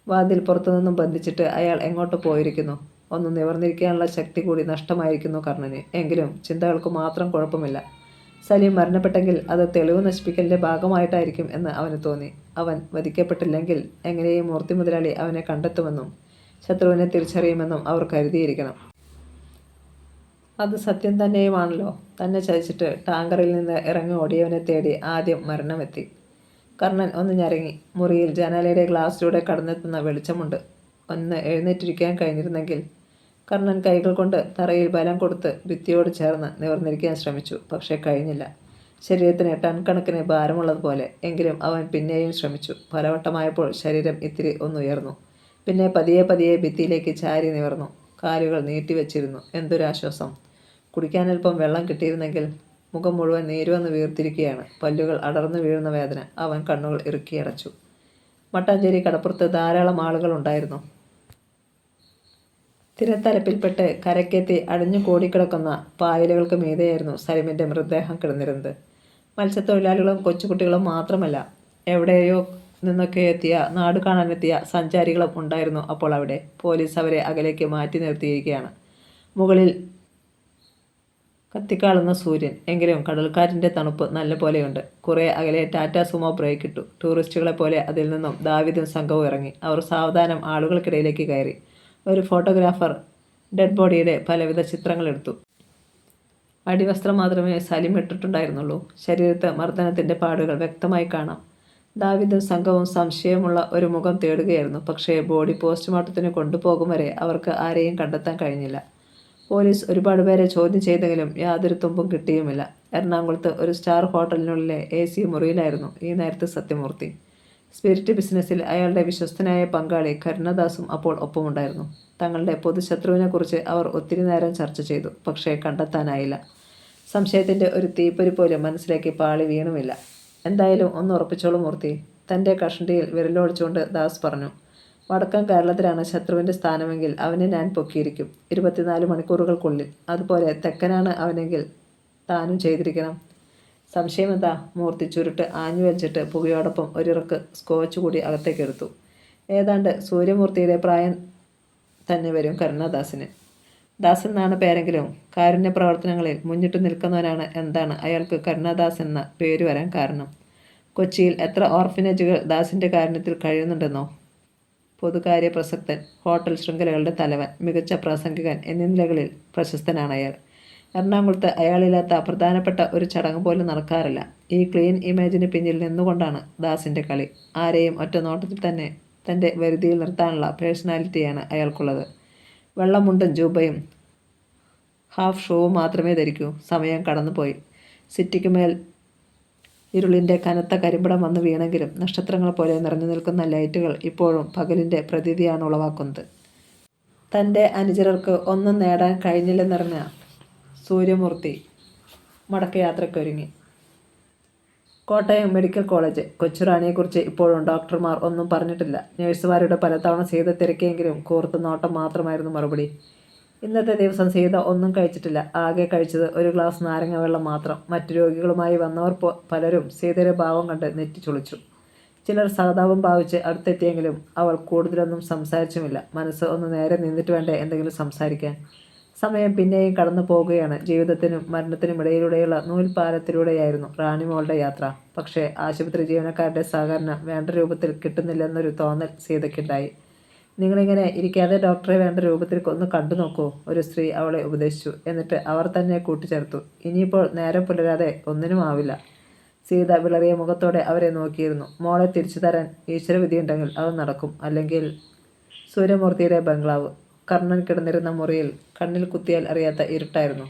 വാതിൽ പുറത്തുനിന്നും ബന്ധിച്ചിട്ട് അയാൾ എങ്ങോട്ട് പോയിരിക്കുന്നു. ഒന്ന് നിവർന്നിരിക്കാനുള്ള ശക്തി കൂടി നഷ്ടമായിരിക്കുന്നു കർണന്. എങ്കിലും ചിന്തകൾക്ക് മാത്രം കുഴപ്പമില്ല. സലീം മരണപ്പെട്ടെങ്കിൽ അത് തെളിവ് നശിപ്പിക്കലിൻ്റെ ഭാഗമായിട്ടായിരിക്കും എന്ന് അവന് തോന്നി. അവൻ വധിക്കപ്പെട്ടില്ലെങ്കിൽ എങ്ങനെയും മൂർത്തി മുതലാളി അവനെ കണ്ടെത്തുമെന്നും ശത്രുവിനെ തിരിച്ചറിയുമെന്നും അവർ കരുതിയിരിക്കണം. അത് സത്യം തന്നെയുമാണല്ലോ. തന്നെ ചതിച്ചിട്ട് ടാങ്കറിൽ നിന്ന് ഇറങ്ങി ഓടിയവനെ തേടി ആദ്യം മരണമെത്തി. കർണൻ ഒന്ന് ഞരങ്ങി. മുറിയിൽ ജനാലയുടെ ഗ്ലാസ്സിലൂടെ കടന്നെത്തുന്ന വെളിച്ചമുണ്ട്. ഒന്ന് എഴുന്നേറ്റിരിക്കാൻ കഴിഞ്ഞിരുന്നെങ്കിൽ. കർണൻ കൈകൾ കൊണ്ട് തറയിൽ ബലം കൊടുത്ത് ഭിത്തിയോട് ചേർന്ന് നിവർന്നിരിക്കാൻ ശ്രമിച്ചു. പക്ഷേ കഴിഞ്ഞില്ല. ശരീരത്തിന് ടൺ കണക്കിന് ഭാരമുള്ളതുപോലെ. എങ്കിലും അവൻ പിന്നെയും ശ്രമിച്ചു. പലവട്ടമായപ്പോൾ ശരീരം ഇത്തിരി ഒന്നുയർന്നു. പിന്നെ പതിയെ പതിയെ ഭിത്തിയിലേക്ക് ചാരി നിവർന്നു. കാലുകൾ നീട്ടിവെച്ചിരുന്നു. എന്തൊരാശ്വാസം! കുടിക്കാനൽപ്പം വെള്ളം കിട്ടിയിരുന്നെങ്കിൽ. മുഖം മുഴുവൻ നീരുവന്ന് വീർത്തിരിക്കുകയാണ്. പല്ലുകൾ അടർന്നു വീഴുന്ന വേദന. അവൻ കണ്ണുകൾ ഇറുക്കിയടച്ചു. മട്ടാഞ്ചേരി കടപ്പുറത്ത് ധാരാളം ആളുകൾ ഉണ്ടായിരുന്നു. തിരത്തലപ്പിൽപ്പെട്ട് കരക്കെത്തി അടിഞ്ഞു കൂടിക്കിടക്കുന്ന പായലുകൾക്ക് മീതെയായിരുന്നു സലിമിൻ്റെ മൃതദേഹം കിടന്നിരുന്നത്. മത്സ്യത്തൊഴിലാളികളും കൊച്ചുകുട്ടികളും മാത്രമല്ല, എവിടെയോ നിന്നൊക്കെ നാട് കാണാനെത്തിയ സഞ്ചാരികളും ഉണ്ടായിരുന്നു അപ്പോൾ അവിടെ. പോലീസ് അവരെ അകലേക്ക് മാറ്റി നിർത്തിയിരിക്കുകയാണ്. മുകളിൽ കത്തിക്കാളുന്ന സൂര്യൻ. എങ്കിലും കടൽക്കാറ്റിൻ്റെ തണുപ്പ് നല്ല പോലെയുണ്ട്. കുറേ അകലെ ടാറ്റ സുമോ ബ്രേക്ക് ഇട്ടു. ടൂറിസ്റ്റുകളെ പോലെ അതിൽ നിന്നും ദാവീദും സംഘവും ഇറങ്ങി. അവർ സാവധാനം ആളുകൾക്കിടയിലേക്ക് കയറി. ഒരു ഫോട്ടോഗ്രാഫർ ഡെഡ് ബോഡിയുടെ പലവിധ ചിത്രങ്ങളെടുത്തു. അടിവസ്ത്രം മാത്രമേ സലിം ഇട്ടിട്ടുണ്ടായിരുന്നുള്ളൂ. ശരീരത്ത് മർദ്ദനത്തിൻ്റെ പാടുകൾ വ്യക്തമായി കാണാം. ദാവീദും സംഘവും സംശയമുള്ള ഒരു മുഖം തേടുകയായിരുന്നു. പക്ഷേ ബോഡി പോസ്റ്റ്മോർട്ടത്തിന് കൊണ്ടുപോകും വരെ അവർക്ക് ആരെയും കണ്ടെത്താൻ കഴിഞ്ഞില്ല. പോലീസ് ഒരുപാട് പേരെ ചോദ്യം ചെയ്തെങ്കിലും യാതൊരു തുമ്പും കിട്ടിയുമില്ല. എറണാകുളത്ത് ഒരു സ്റ്റാർ ഹോട്ടലിനുള്ളിലെ AC മുറിയിലായിരുന്നു ഈ നേരത്തെ സത്യമൂർത്തി. സ്പിരിറ്റ് ബിസിനസ്സിൽ അയാളുടെ വിശ്വസ്തനായ പങ്കാളി കരുണദാസും അപ്പോൾ ഒപ്പമുണ്ടായിരുന്നു. തങ്ങളുടെ പൊതുശത്രുവിനെക്കുറിച്ച് അവർ ഒത്തിരി നേരം ചർച്ച ചെയ്തു. പക്ഷേ കണ്ടെത്താനായില്ല. സംശയത്തിൻ്റെ ഒരു തീപ്പൊരി പോലും മനസ്സിലേക്ക് പാളി വീണുമില്ല. എന്തായാലും ഒന്ന് ഉറപ്പിച്ചോളൂ മൂർത്തി, തൻ്റെ കഷണ്ടിയിൽ വിരലോടിച്ചുകൊണ്ട് ദാസ് പറഞ്ഞു. വടക്കൻ കേരളത്തിലാണ് ശത്രുവിൻ്റെ സ്ഥാനമെങ്കിൽ അവനെ ഞാൻ പൊക്കിയിരിക്കും 24 മണിക്കൂറുകൾക്കുള്ളിൽ. അതുപോലെ തെക്കനാണ് അവനെങ്കിൽ താനും ചെയ്തിരിക്കണം. സംശയമെന്താ? മൂർത്തി ചുരുട്ട് ആഞ്ഞു വെച്ചിട്ട് പുകയോടൊപ്പം ഒരിറക്ക് സ്കോച്ച് കൂടി അകത്തേക്കെടുത്തു. ഏതാണ്ട് സൂര്യമൂർത്തിയുടെ പ്രായം തന്നെ വരും കരുണാദാസിന്. ദാസ് എന്നാണ് പേരെങ്കിലും കാരുണ്യ പ്രവർത്തനങ്ങളിൽ മുന്നിട്ട് നിൽക്കുന്നവനാണ്. എന്താണ് അയാൾക്ക് കരുണാദാസ് എന്ന പേര് വരാൻ കാരണം? കൊച്ചിയിൽ എത്ര ഓർഫനേജുകൾ ദാസിൻ്റെ കാരുണ്യത്തിൽ കഴിയുന്നുണ്ടെന്നോ? പൊതുകാര്യ പ്രസക്തൻ, ഹോട്ടൽ ശൃംഖലകളുടെ തലവൻ, മികച്ച പ്രാസംഗികൻ എന്നീ നിലകളിൽ പ്രശസ്തനാണ് അയാൾ. എറണാകുളത്ത് അയാളില്ലാത്ത പ്രധാനപ്പെട്ട ഒരു ചടങ്ങ് പോലും നടക്കാറില്ല. ഈ ക്ലീൻ ഇമേജിന് പിന്നിൽ നിന്നുകൊണ്ടാണ് ദാസിൻ്റെ കളി. ആരെയും ഒറ്റ നോട്ടത്തിൽ തന്നെ തൻ്റെ വരുതിയിൽ നിർത്താനുള്ള പേഴ്സണാലിറ്റിയാണ് അയാൾക്കുള്ളത്. വെള്ളമുണ്ടും ജൂബയും ഹാഫ് ഷൂവും മാത്രമേ ധരിക്കൂ. സമയം കടന്നുപോയി. സിറ്റിക്കുമേൽ ഇരുളിൻ്റെ കനത്ത കരിമ്പടം വന്ന് വീണെങ്കിലും നക്ഷത്രങ്ങൾ പോലെ നിറഞ്ഞു നിൽക്കുന്ന ലൈറ്റുകൾ ഇപ്പോഴും പകലിൻ്റെ പ്രതീതിയാണ് ഉളവാക്കുന്നത്. തൻ്റെ അനുചരർക്ക് ഒന്നും നേടാൻ കഴിഞ്ഞില്ലെന്നറിഞ്ഞ സൂര്യമൂർത്തി മടക്കയാത്രയ്ക്കൊരുങ്ങി. Kottayam medical college. കൊച്ചുറാണിയെക്കുറിച്ച് ഇപ്പോഴും ഡോക്ടർമാർ ഒന്നും പറഞ്ഞിട്ടില്ല. നഴ്സുമാരുടെ പലതവണ സീത തിരക്കിയെങ്കിലും കൂർത്ത നോട്ടം മാത്രമായിരുന്നു മറുപടി. ഇന്നത്തെ ദിവസം സീത ഒന്നും കഴിച്ചിട്ടില്ല. ആകെ കഴിച്ചത് ഒരു ഗ്ലാസ് നാരങ്ങ വെള്ളം മാത്രം. മറ്റു രോഗികളുമായി വന്നവർ പലരും സീതയുടെ ഭാവം കണ്ട് നെറ്റി ചുളിച്ചു. ചിലർ സഹതാപം ഭാവിച്ച് അടുത്തെത്തിയെങ്കിലും അവൾ കൂടുതലൊന്നും സംസാരിച്ചുമില്ല. മനസ്സ് ഒന്ന് നേരെ നിന്നിട്ട് വേണ്ടേ എന്തെങ്കിലും സംസാരിക്കാൻ. സമയം പിന്നെയും കടന്നു പോകുകയാണ്. ജീവിതത്തിനും മരണത്തിനും ഇടയിലൂടെയുള്ള നൂൽപാലത്തിലൂടെയായിരുന്നു റാണിമോളുടെ യാത്ര. പക്ഷേ ആശുപത്രി ജീവനക്കാരുടെ സഹകരണം വേണ്ട രൂപത്തിൽ കിട്ടുന്നില്ലെന്നൊരു തോന്നൽ സീതയ്ക്കുണ്ടായി. നിങ്ങളിങ്ങനെ ഇരിക്കാതെ ഡോക്ടറെ വേണ്ട രൂപത്തിൽ ഒന്ന് കണ്ടു നോക്കൂ, ഒരു സ്ത്രീ അവളെ ഉപദേശിച്ചു. എന്നിട്ട് അവർ തന്നെ കൂട്ടിച്ചേർത്തു, ഇനിയിപ്പോൾ നേരം പുലരാതെ ഒന്നിനും ആവില്ല. സീത വിളറിയ മുഖത്തോടെ അവരെ നോക്കിയിരുന്നു. മോളെ തിരിച്ചു തരാൻ ഈശ്വരവിധിയുണ്ടെങ്കിൽ അത് നടക്കും. അല്ലെങ്കിൽ സൂര്യമൂർത്തിയുടെ ബംഗ്ലാവ്. കർണൻ കിടന്നിരുന്ന മുറിയിൽ കണ്ണിൽ കുത്തിയാൽ അറിയാത്ത ഇരുട്ടായിരുന്നു.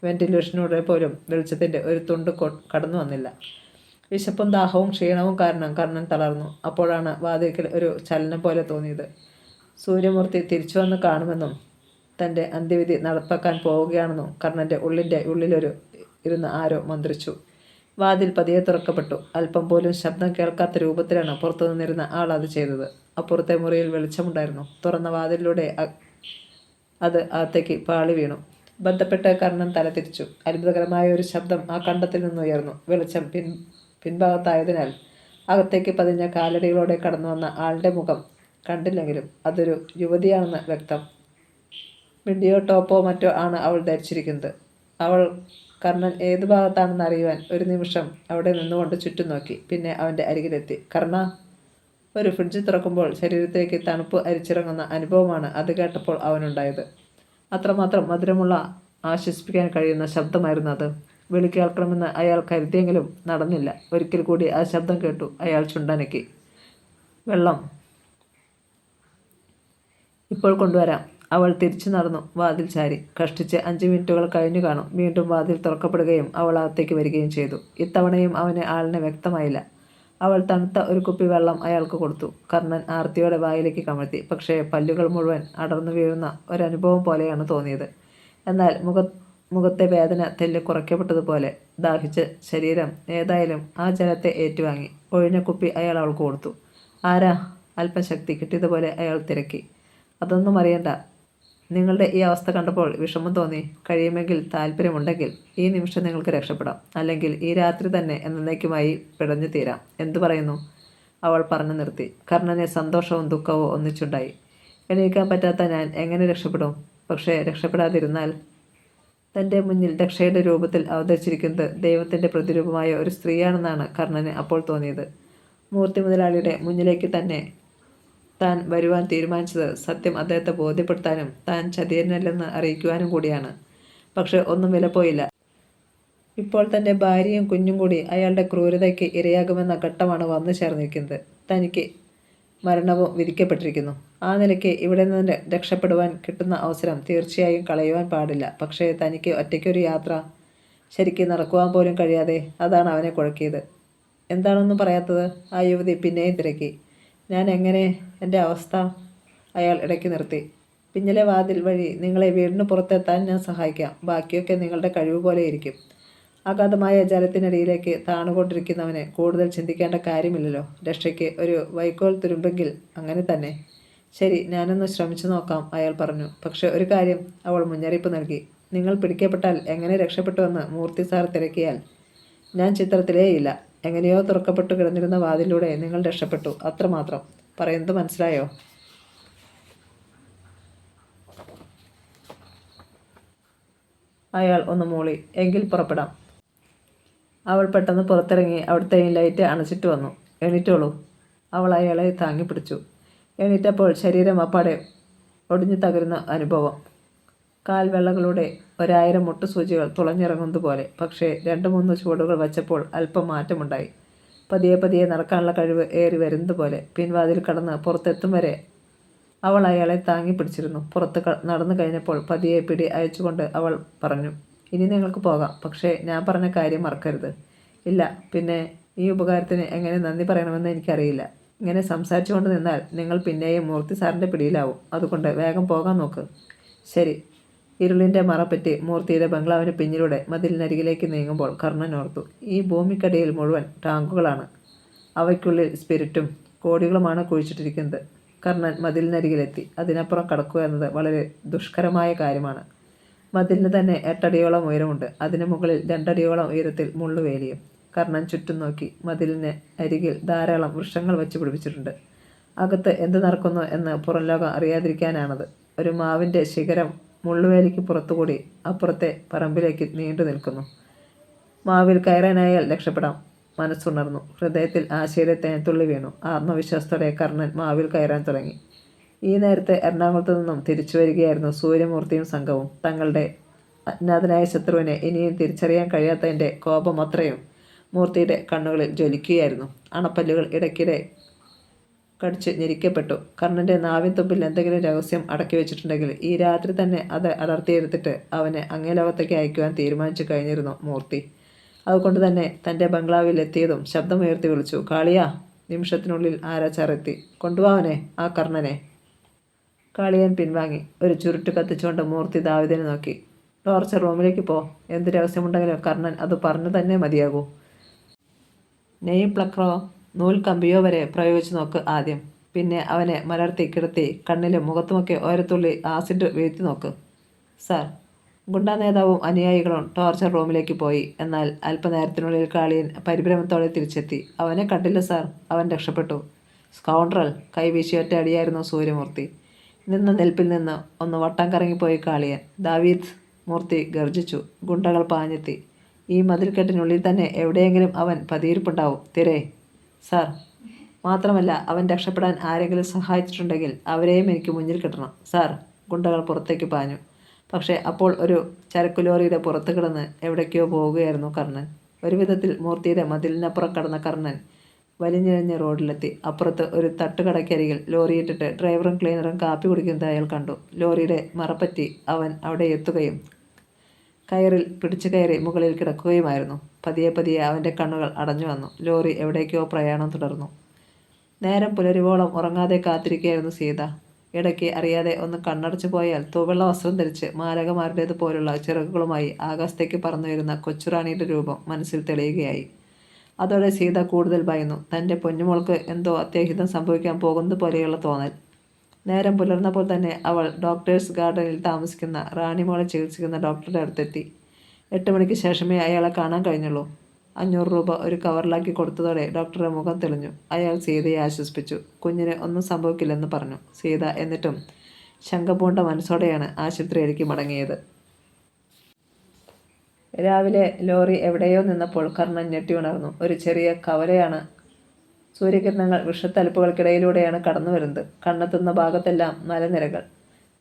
വെന്റിലേഷനിലൂടെ പോലും വെളിച്ചത്തിൻ്റെ ഒരു തുണ്ട് കടന്നു വന്നില്ല. വിശപ്പും ദാഹവും ക്ഷീണവും കാരണം കർണൻ തളർന്നു. അപ്പോഴാണ് വാതിൽക്കൽ ഒരു ചലനം പോലെ തോന്നിയത്. സൂര്യമൂർത്തി തിരിച്ചു വന്ന് കാണുമെന്നും തൻ്റെ അന്ത്യവിധി നടപ്പാക്കാൻ പോവുകയാണെന്നും കർണൻ്റെ ഉള്ളിലൊരു ഇരുന്ന് ആരോ മന്ത്രിച്ചു. വാതിൽ പതിയെ തുറക്കപ്പെട്ടു. അല്പം പോലും ശബ്ദം കേൾക്കാത്ത രൂപത്തിലാണ് പുറത്തു നിന്നിരുന്ന ആൾ അത് ചെയ്തത്. അപ്പുറത്തെ മുറിയിൽ വെളിച്ചമുണ്ടായിരുന്നു. തുറന്ന വാതിലിലൂടെ അത് അകത്തേക്ക് പാളി വീണു. ബന്ധപ്പെട്ട് കർണൻ തല തിരിച്ചു. അത്ഭുതകരമായ ഒരു ശബ്ദം ആ കണ്ടത്തിൽ നിന്നുയർന്നു. വെളിച്ചം പിൻഭാഗത്തായതിനാൽ അകത്തേക്ക് പതിഞ്ഞ കാലടികളോടെ കടന്നു വന്ന ആളുടെ മുഖം കണ്ടില്ലെങ്കിലും അതൊരു യുവതിയാണെന്ന് വ്യക്തം. മിഡിയോ ടോപ്പോ മറ്റോ ആണ് അവൾ ധരിച്ചിരിക്കുന്നത്. അവൾ കർണൻ ഏതു ഭാഗത്താണെന്ന് അറിയുവാൻ ഒരു നിമിഷം അവിടെ നിന്നുകൊണ്ട് ചുറ്റും നോക്കി. പിന്നെ അവൻ്റെ അരികിലെത്തി. കർണ. ഒരു ഫ്രിഡ്ജ് തുറക്കുമ്പോൾ ശരീരത്തിലേക്ക് തണുപ്പ് അരിച്ചിറങ്ങുന്ന അനുഭവമാണ് അത് കേട്ടപ്പോൾ അവനുണ്ടായത്. അത്രമാത്രം മധുരമുള്ള, ആശ്വസിപ്പിക്കാൻ കഴിയുന്ന ശബ്ദമായിരുന്നു അത്. വിളി കേൾക്കണമെന്ന് അയാൾ കരുതിയെങ്കിലും നടന്നില്ല. ഒരിക്കൽ കൂടി ആ ശബ്ദം കേട്ടു. അയാൾ ചുണ്ടനക്കി. വെള്ളം ഇപ്പോൾ കൊണ്ടുവരാം. അവൾ തിരിച്ചു നടന്നു. വാതിൽ ചാരി. കഷ്ടിച്ച് 5 മിനിറ്റുകൾ കഴിഞ്ഞു കാണും. വീണ്ടും വാതിൽ തുറക്കപ്പെടുകയും അവൾ അകത്തേക്ക് വരികയും ചെയ്തു. ഇത്തവണയും അവന് ആളിനെ വ്യക്തമായില്ല. അവൾ തണുത്ത ഒരു കുപ്പി വെള്ളം അയാൾക്ക് കൊടുത്തു. കർണൻ ആർത്തിയോടെ വായിലേക്ക് കമഴ്ത്തി. പക്ഷേ പല്ലുകൾ മുഴുവൻ അടർന്നു വീഴുന്ന ഒരനുഭവം പോലെയാണ് തോന്നിയത്. എന്നാൽ മുഖത്തെ വേദന തെല്ല് കുറയ്ക്കപ്പെട്ടതുപോലെ. ദാഹിച്ച ശരീരം ഏതായാലും ആ ജലത്തെ ഏറ്റുവാങ്ങി. ഒഴിഞ്ഞ കുപ്പി അയാൾ അവൾക്ക് കൊടുത്തു. ആരാ? അല്പം ശക്തി കിട്ടിയതുപോലെ അയാൾ തിരക്കി. അതൊന്നും അറിയണ്ട. നിങ്ങളുടെ ഈ അവസ്ഥ കണ്ടപ്പോൾ വിഷമം തോന്നി. കഴിയുമെങ്കിൽ, താല്പര്യമുണ്ടെങ്കിൽ ഈ നിമിഷം നിങ്ങൾക്ക് രക്ഷപ്പെടാം. അല്ലെങ്കിൽ ഈ രാത്രി തന്നെ എന്നേക്കുമായി പിടഞ്ഞു തീരാം. എന്തു പറയുന്നു? അവൾ പറഞ്ഞു നിർത്തി. കർണനെ സന്തോഷവും ദുഃഖവും ഒന്നിച്ചുണ്ടായി. എണീക്കാൻ പറ്റാത്ത ഞാൻ എങ്ങനെ രക്ഷപ്പെടും? പക്ഷേ രക്ഷപ്പെടാതിരുന്നാൽ? തൻ്റെ മുന്നിൽ ദക്ഷയുടെ രൂപത്തിൽ അവതരിച്ചിരിക്കുന്നത് ദൈവത്തിൻ്റെ പ്രതിരൂപമായ ഒരു സ്ത്രീയാണെന്നാണ് കർണന് അപ്പോൾ തോന്നിയത്. മൂർത്തി മുതലാളിയുടെ മുന്നിലേക്ക് തന്നെ താൻ വരുവാൻ തീരുമാനിച്ചത് സത്യം അദ്ദേഹത്തെ ബോധ്യപ്പെടുത്താനും താൻ ചതിയനല്ലെന്ന് അറിയിക്കുവാനും കൂടിയാണ്. പക്ഷെ ഒന്നും വിലപ്പോയില്ല. ഇപ്പോൾ തൻ്റെ ഭാര്യയും കുഞ്ഞും കൂടി അയാളുടെ ക്രൂരതയ്ക്ക് ഇരയാകുമെന്ന ഘട്ടമാണ് വന്നു ചേർന്നിരിക്കുന്നത്. തനിക്ക് മരണവും വിധിക്കപ്പെട്ടിരിക്കുന്നു. ആ നിലയ്ക്ക് ഇവിടെ നിന്ന് രക്ഷപ്പെടുവാൻ കിട്ടുന്ന അവസരം തീർച്ചയായും കളയുവാൻ പാടില്ല. പക്ഷേ തനിക്ക് ഒറ്റയ്ക്കൊരു യാത്ര ശരിക്കും നടക്കുവാൻ പോലും കഴിയാതെ, അതാണ് അവനെ കുഴക്കിയത്. എന്താണൊന്നും പറയാത്തത്? ആ യുവതി പിന്നെയും തിരക്കി. ഞാൻ എങ്ങനെ? എൻ്റെ അവസ്ഥ? അയാൾ ഇടയ്ക്ക് നിർത്തി. പിന്നിലെ വാതിൽ വഴി നിങ്ങളെ വീടിന് പുറത്തെത്താൻ ഞാൻ സഹായിക്കാം. ബാക്കിയൊക്കെ നിങ്ങളുടെ കഴിവ് പോലെ ഇരിക്കും. അഗാധമായ ജലത്തിനടിയിലേക്ക് താണുകൊണ്ടിരിക്കുന്നവന് കൂടുതൽ ചിന്തിക്കേണ്ട കാര്യമില്ലല്ലോ. രക്ഷയ്ക്ക് ഒരു വൈക്കോൽ തുരുമ്പെങ്കിൽ അങ്ങനെ തന്നെ. ശരി, ഞാനൊന്ന് ശ്രമിച്ചു നോക്കാം, അയാൾ പറഞ്ഞു. പക്ഷെ ഒരു കാര്യം, അവൾ മുന്നറിയിപ്പ് നൽകി. നിങ്ങൾ പിടിക്കപ്പെട്ടാൽ എങ്ങനെ രക്ഷപ്പെട്ടുവെന്ന് മൂർത്തി സാർ തിരക്കിയാൽ ഞാൻ ചിത്രത്തിലേയില്ല. എങ്ങനെയോ തുറക്കപ്പെട്ടു കിടന്നിരുന്ന വാതിലൂടെ നിങ്ങൾ രക്ഷപ്പെട്ടു, അത്രമാത്രം. പറയുന്നത് മനസ്സിലായോ? അയാൾ ഒന്ന് മൂളി. എങ്കിൽ പുറപ്പെടാം. അവൾ പെട്ടെന്ന് പുറത്തിറങ്ങി അവിടുത്തെ ലൈറ്റ് അണച്ചിട്ട് വന്നു. എണീറ്റോളൂ. അവൾ അയാളെ താങ്ങി പിടിച്ചു. എണീറ്റപ്പോൾ ശരീരം അപ്പാടെ ഒടിഞ്ഞു തകരുന്ന അനുഭവം. കാൽവെള്ളകളുടെ 1000 മുട്ടുസൂചികൾ തുളഞ്ഞിറങ്ങുന്നത് പോലെ. പക്ഷേ 2-3 ചുവടുകൾ വച്ചപ്പോൾ അല്പം മാറ്റമുണ്ടായി. പതിയെ പതിയെ നടക്കാനുള്ള കഴിവ് ഏറി വരുന്നത് പോലെ. പിൻവാതിൽ കടന്ന് പുറത്തെത്തും വരെ അവൾ അയാളെ താങ്ങി പിടിച്ചിരുന്നു. പുറത്ത് നടന്നു കഴിഞ്ഞപ്പോൾ പതിയെ പിടി അയച്ചുകൊണ്ട് അവൾ പറഞ്ഞു, ഇനി നിങ്ങൾക്ക് പോകാം. പക്ഷേ ഞാൻ പറഞ്ഞ കാര്യം മറക്കരുത്. ഇല്ല. പിന്നെ ഈ ഉപകാരത്തിന് എങ്ങനെ നന്ദി പറയണമെന്ന് എനിക്കറിയില്ല. ഇങ്ങനെ സംസാരിച്ചുകൊണ്ട് നിന്നാൽ നിങ്ങൾ പിന്നെയും മൂർത്തി സാറിൻ്റെ പിടിയിലാവും. അതുകൊണ്ട് വേഗം പോകാൻ നോക്ക്. ശരി. ഇരുളിൻ്റെ മറപ്പറ്റി മൂർത്തിയുടെ ബംഗ്ലാവിന് പിന്നിലൂടെ മതിലിനരികിലേക്ക് നീങ്ങുമ്പോൾ കർണൻ ഓർത്തു, ഈ ഭൂമിക്കടിയിൽ മുഴുവൻ ടാങ്കുകളാണ്. അവയ്ക്കുള്ളിൽ സ്പിരിറ്റും കോടികളുമാണ് കുഴിച്ചിട്ടിരിക്കുന്നത്. കർണൻ മതിലിനരികിലെത്തി. അതിനപ്പുറം കടക്കുക എന്നത് വളരെ ദുഷ്കരമായ കാര്യമാണ്. മതിലിന് തന്നെ 8 അടിയോളം ഉയരമുണ്ട്. അതിന് മുകളിൽ 2 അടിയോളം ഉയരത്തിൽ മുള്ളുവേലിയും. കർണൻ ചുറ്റും നോക്കി. മതിലിന് അരികിൽ ധാരാളം വൃക്ഷങ്ങൾ വച്ച് പിടിപ്പിച്ചിട്ടുണ്ട്. അകത്ത് എന്ത് നടക്കുന്നു എന്ന് പുറം ലോകം അറിയാതിരിക്കാനാണത്. ഒരു മാവിൻ്റെ ശിഖരം മുള്ളുവേലിക്ക് പുറത്തുകൂടി അപ്പുറത്തെ പറമ്പിലേക്ക് നീണ്ടു നിൽക്കുന്നു. മാവിൽ കയറാനായാൽ രക്ഷപ്പെടാം. മനസ്സുണർന്നു. ഹൃദയത്തിൽ ആശയുടെ തേൻതുള്ളി വീണു. ആത്മവിശ്വാസത്തോടെ കർണൻ മാവിൽ കയറാൻ തുടങ്ങി. ഈ നേരത്തെ എറണാകുളത്തു നിന്നും തിരിച്ചു വരികയായിരുന്നു സൂര്യമൂർത്തിയും സംഘവും. തങ്ങളുടെ അജ്ഞാതനായ ശത്രുവിനെ ഇനിയും തിരിച്ചറിയാൻ കഴിയാത്തതിൻ്റെ കോപം അത്രയും മൂർത്തിയുടെ കണ്ണുകളിൽ ജ്വലിക്കുകയായിരുന്നു. അണപ്പല്ലുകൾ ഇടയ്ക്കിടെ കടിച്ച് ഞെരിക്കപ്പെട്ടു. കർണൻ്റെ നാവിൻ തുമ്പിൽ എന്തെങ്കിലും രഹസ്യം അടക്കി വെച്ചിട്ടുണ്ടെങ്കിൽ ഈ രാത്രി തന്നെ അത് അടർത്തിയെടുത്തിട്ട് അവനെ അങ്ങേ ലോകത്തേക്ക് അയക്കുവാൻ തീരുമാനിച്ചു കഴിഞ്ഞിരുന്നു മൂർത്തി. അതുകൊണ്ട് തന്നെ തൻ്റെ ബംഗ്ലാവിൽ എത്തിയതും ശബ്ദമുയർത്തി വിളിച്ചു, കാളിയാ. നിമിഷത്തിനുള്ളിൽ ആരാച്ചാറെത്തി. കൊണ്ടുപോവനെ ആ കർണനെ. കാളിയൻ പിൻവാങ്ങി. ഒരു ചുരുട്ട് കത്തിച്ചുകൊണ്ട് മൂർത്തി ദാവിദിനെ നോക്കി. ടോർച്ചർ റൂമിലേക്ക് പോ. എന്ത് രഹസ്യമുണ്ടെങ്കിലും കർണൻ അത് പറഞ്ഞു തന്നെ മതിയാകൂ. നെയ് പ്ലക്രോ നൂൽ കമ്പിയോ വരെ പ്രയോഗിച്ചു നോക്ക് ആദ്യം. പിന്നെ അവനെ മലർത്തി കിടത്തി കണ്ണിലും മുഖത്തുമൊക്കെ ഓരത്തുള്ളി ആസിഡ് വീഴ്ത്തി നോക്ക്. സാർ. ഗുണ്ടാ നേതാവും അനുയായികളും ടോർച്ചർ റൂമിലേക്ക് പോയി. എന്നാൽ അല്പനേരത്തിനുള്ളിൽ കാളിയൻ പരിഭ്രമത്തോടെ തിരിച്ചെത്തി. അവനെ കണ്ടില്ല സാർ. അവൻ രക്ഷപ്പെട്ടു. സ്കൗണ്ട്രൽ. കൈവീശി ഒറ്റ അടിയായിരുന്നു സൂര്യമൂർത്തി. നിന്ന നിൽപ്പിൽ നിന്ന് ഒന്ന് വട്ടം കറങ്ങിപ്പോയി കാളിയൻ. ദാവീദ്. മൂർത്തി ഗർജിച്ചു. ഗുണ്ടകൾ പാഞ്ഞെത്തി. ഈ മതിൽക്കെട്ടിനുള്ളിൽ തന്നെ എവിടെയെങ്കിലും അവൻ പതിയിരിപ്പുണ്ടാവും. തിരേ. സാർ. മാത്രമല്ല അവൻ രക്ഷപ്പെടാൻ ആരെങ്കിലും സഹായിച്ചിട്ടുണ്ടെങ്കിൽ അവരെയും എനിക്ക് മുന്നിൽ കിട്ടണം സാർ. ഗുണ്ടകൾ പുറത്തേക്ക് പാഞ്ഞു. പക്ഷേ അപ്പോൾ ഒരു ചരക്കുലോറിയുടെ പുറത്ത് കിടന്ന് എവിടേക്കോ പോവുകയായിരുന്നു കർണൻ. ഒരു വിധത്തിൽ മൂർത്തിയുടെ മതിലിനപ്പുറം കടന്ന കർണൻ വലിഞ്ഞിഴഞ്ഞ റോഡിലെത്തി. അപ്പുറത്ത് ഒരു തട്ടുകടയ്ക്കരികിൽ ലോറിയിട്ടിട്ട് ഡ്രൈവറും ക്ലീനറും കാപ്പി കുടിക്കുന്നത് അയാൾ കണ്ടു. ലോറിയുടെ മറപ്പറ്റി അവൻ അവിടെ എത്തുകയും കയറിൽ പിടിച്ചു കയറി മുകളിൽ കിടക്കുകയുമായിരുന്നു. പതിയെ പതിയെ അവൻ്റെ കണ്ണുകൾ അടഞ്ഞു വന്നു. ലോറി എവിടേക്കോ പ്രയാണം തുടർന്നു. നേരം പുലരുവോളം ഉറങ്ങാതെ കാത്തിരിക്കുകയായിരുന്നു സീത. ഇടയ്ക്ക് അറിയാതെ ഒന്ന് കണ്ണടച്ചു പോയാൽ തൂവെള്ള വസ്ത്രം ധരിച്ച് മാലകമാരുടേതുപോലുള്ള ചിറകുകളുമായി ആകാശത്തേക്ക് പറന്നുവരുന്ന കൊച്ചുറാണിയുടെ രൂപം മനസ്സിൽ തെളിയുകയായി. അതോടെ സീത കൂടുതൽ ഭയന്നു. തൻ്റെ പൊന്നുമോൾക്ക് എന്തോ അത്യാഹിതം സംഭവിക്കാൻ പോകുന്നത് പോലെയുള്ള തോന്നൽ. നേരം പുലർന്നപ്പോൾ തന്നെ അവൾ ഡോക്ടേഴ്സ് ഗാർഡനിൽ താമസിക്കുന്ന റാണിമോളെ ചികിത്സിക്കുന്ന ഡോക്ടറുടെ അടുത്തെത്തി. 8 മണിക്ക് ശേഷമേ അയാളെ കാണാൻ കഴിഞ്ഞുള്ളൂ. 500 രൂപ ഒരു കവറിലാക്കി കൊടുത്തതോടെ ഡോക്ടറുടെ മുഖം തെളിഞ്ഞു. അയാൾ സീതയെ ആശ്വസിപ്പിച്ചു. കുഞ്ഞിന് ഒന്നും സംഭവിക്കില്ലെന്ന് പറഞ്ഞു. സീത എന്നിട്ടും ശങ്കപൂണ്ട മനസ്സോടെയാണ് ആശുപത്രിയിലേക്ക് മടങ്ങിയത്. രാവിലെ ലോറി എവിടെയോ നിന്നപ്പോൾ കർണൻ ഞെട്ടി ഉണർന്നു. ഒരു ചെറിയ കവലയാണ്. സൂര്യകിരണങ്ങൾ വൃക്ഷത്തലപ്പുകൾക്കിടയിലൂടെയാണ് കടന്നു വരുന്നത്. കണ്ണെത്തുന്ന ഭാഗത്തെല്ലാം മലനിരകൾ.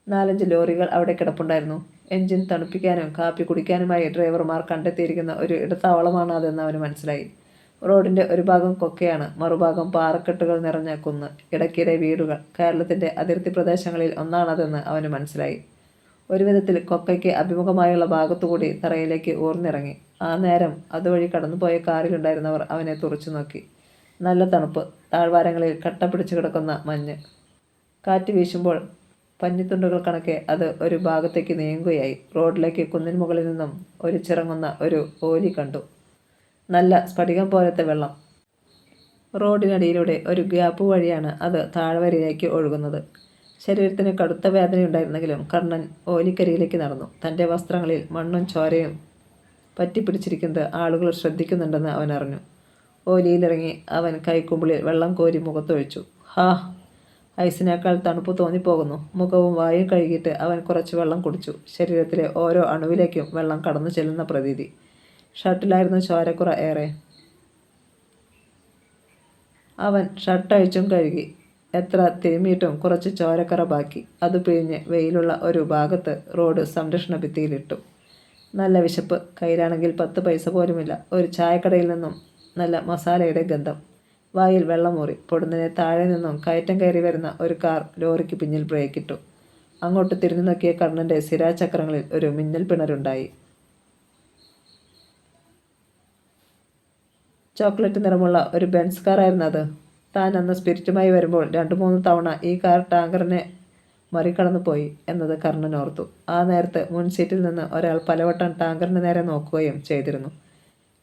4-5 ലോറികൾ അവിടെ കിടപ്പുണ്ടായിരുന്നു. എഞ്ചിൻ തണുപ്പിക്കാനും കാപ്പി കുടിക്കാനുമായി ഡ്രൈവർമാർ കണ്ടെത്തിയിരിക്കുന്ന ഒരു ഇടത്താവളമാണ് അതെന്ന് അവന് മനസ്സിലായി. റോഡിൻ്റെ ഒരു ഭാഗം കൊക്കയാണ്, മറുഭാഗം പാറക്കെട്ടുകൾ നിറഞ്ഞ കുന്ന്, ഇടയ്ക്കിടെ വീടുകൾ. കേരളത്തിൻ്റെ അതിർത്തി പ്രദേശങ്ങളിൽ ഒന്നാണതെന്ന് അവന് മനസ്സിലായി. ഒരു വിധത്തിൽ കൊക്കയ്ക്ക് അഭിമുഖമായുള്ള ഭാഗത്തുകൂടി തറയിലേക്ക് ഊർന്നിറങ്ങി. ആ നേരം അതുവഴി കടന്നുപോയ കാറിലുണ്ടായിരുന്നവർ അവനെ തുറച്ചു നോക്കി. നല്ല തണുപ്പ്. താഴ്വാരങ്ങളിൽ കട്ട പിടിച്ചു കിടക്കുന്ന മഞ്ഞ്. കാറ്റ് വീശുമ്പോൾ പഞ്ഞിത്തുണ്ടുകൾ കണക്കെ അത് ഒരു ഭാഗത്തേക്ക് നീങ്ങുകയായി. റോഡിലേക്ക് കുന്നിൻ മുകളിൽ നിന്നും ഒരു ചിറങ്ങുന്ന ഒരു ഓലി കണ്ടു. നല്ല സ്ഫടികം പോലത്തെ വെള്ളം. റോഡിനടിയിലൂടെ ഒരു ഗ്യാപ്പ് വഴിയാണ് അത് താഴ്വരയിലേക്ക് ഒഴുകുന്നത്. ശരീരത്തിന് കടുത്ത വേദനയുണ്ടായിരുന്നെങ്കിലും കർണൻ ഓലിക്കരിയിലേക്ക് നടന്നു. തൻ്റെ വസ്ത്രങ്ങളിൽ മണ്ണും ചോരയും പറ്റിപ്പിടിച്ചിരിക്കുന്നത് ആളുകൾ ശ്രദ്ധിക്കുന്നുണ്ടെന്ന് അവൻ അറിഞ്ഞു. ഓലിയിലിറങ്ങി അവൻ കൈക്കുമ്പിളിൽ വെള്ളം കോരി മുഖത്തൊഴിച്ചു. ഹാ, ഐസിനേക്കാൾ തണുപ്പ് തോന്നിപ്പോകുന്നു. മുഖവും വായും കഴുകിയിട്ട് അവൻ കുറച്ച് വെള്ളം കുടിച്ചു. ശരീരത്തിലെ ഓരോ അണുവിലേക്കും വെള്ളം കടന്നു ചെല്ലുന്ന പ്രതീതി. ഷർട്ടിലായിരുന്നു ചോരക്കുറ ഏറെ. അവൻ ഷർട്ടഴിച്ചും കഴുകി. എത്ര തിരുമ്മിയിട്ടും കുറച്ച് ചോരക്കറ ബാക്കി. അത് പിഴിഞ്ഞ് വെയിലുള്ള ഒരു ഭാഗത്ത് റോഡ് സംരക്ഷണ ഭിത്തിയിലിട്ടു. നല്ല വിശപ്പ്. കയ്യിലാണെങ്കിൽ 10 പൈസ പോലുമില്ല. ഒരു ചായക്കടയിൽ നിന്നും നല്ല മസാലയുടെ ഗന്ധം. വായിൽ വെള്ളമൂറി. പൊടുന്നനെ താഴെ നിന്നും കയറ്റം കയറി വരുന്ന ഒരു കാർ ലോറിക്ക് പിന്നിൽ ബ്രേക്കിട്ടു. അങ്ങോട്ട് തിരിഞ്ഞു നോക്കിയ കർണൻ്റെ ശിരാചക്രങ്ങളിൽ ഒരു മിന്നൽ പിണരുണ്ടായി. ചോക്ലേറ്റ് നിറമുള്ള ഒരു ബെൻസ് കാറായിരുന്നു അത്. താൻ അന്ന് സ്പിരിറ്റുമായി വരുമ്പോൾ 2-3 തവണ ഈ കാർ ടാങ്കറിനെ മറികടന്നു പോയി എന്നത് കർണൻ ഓർത്തു. ആ നേരത്ത് മുൻ സീറ്റിൽ നിന്ന് ഒരാൾ പലവട്ടം ടാങ്കറിന് നേരെ നോക്കുകയും ചെയ്തിരുന്നു.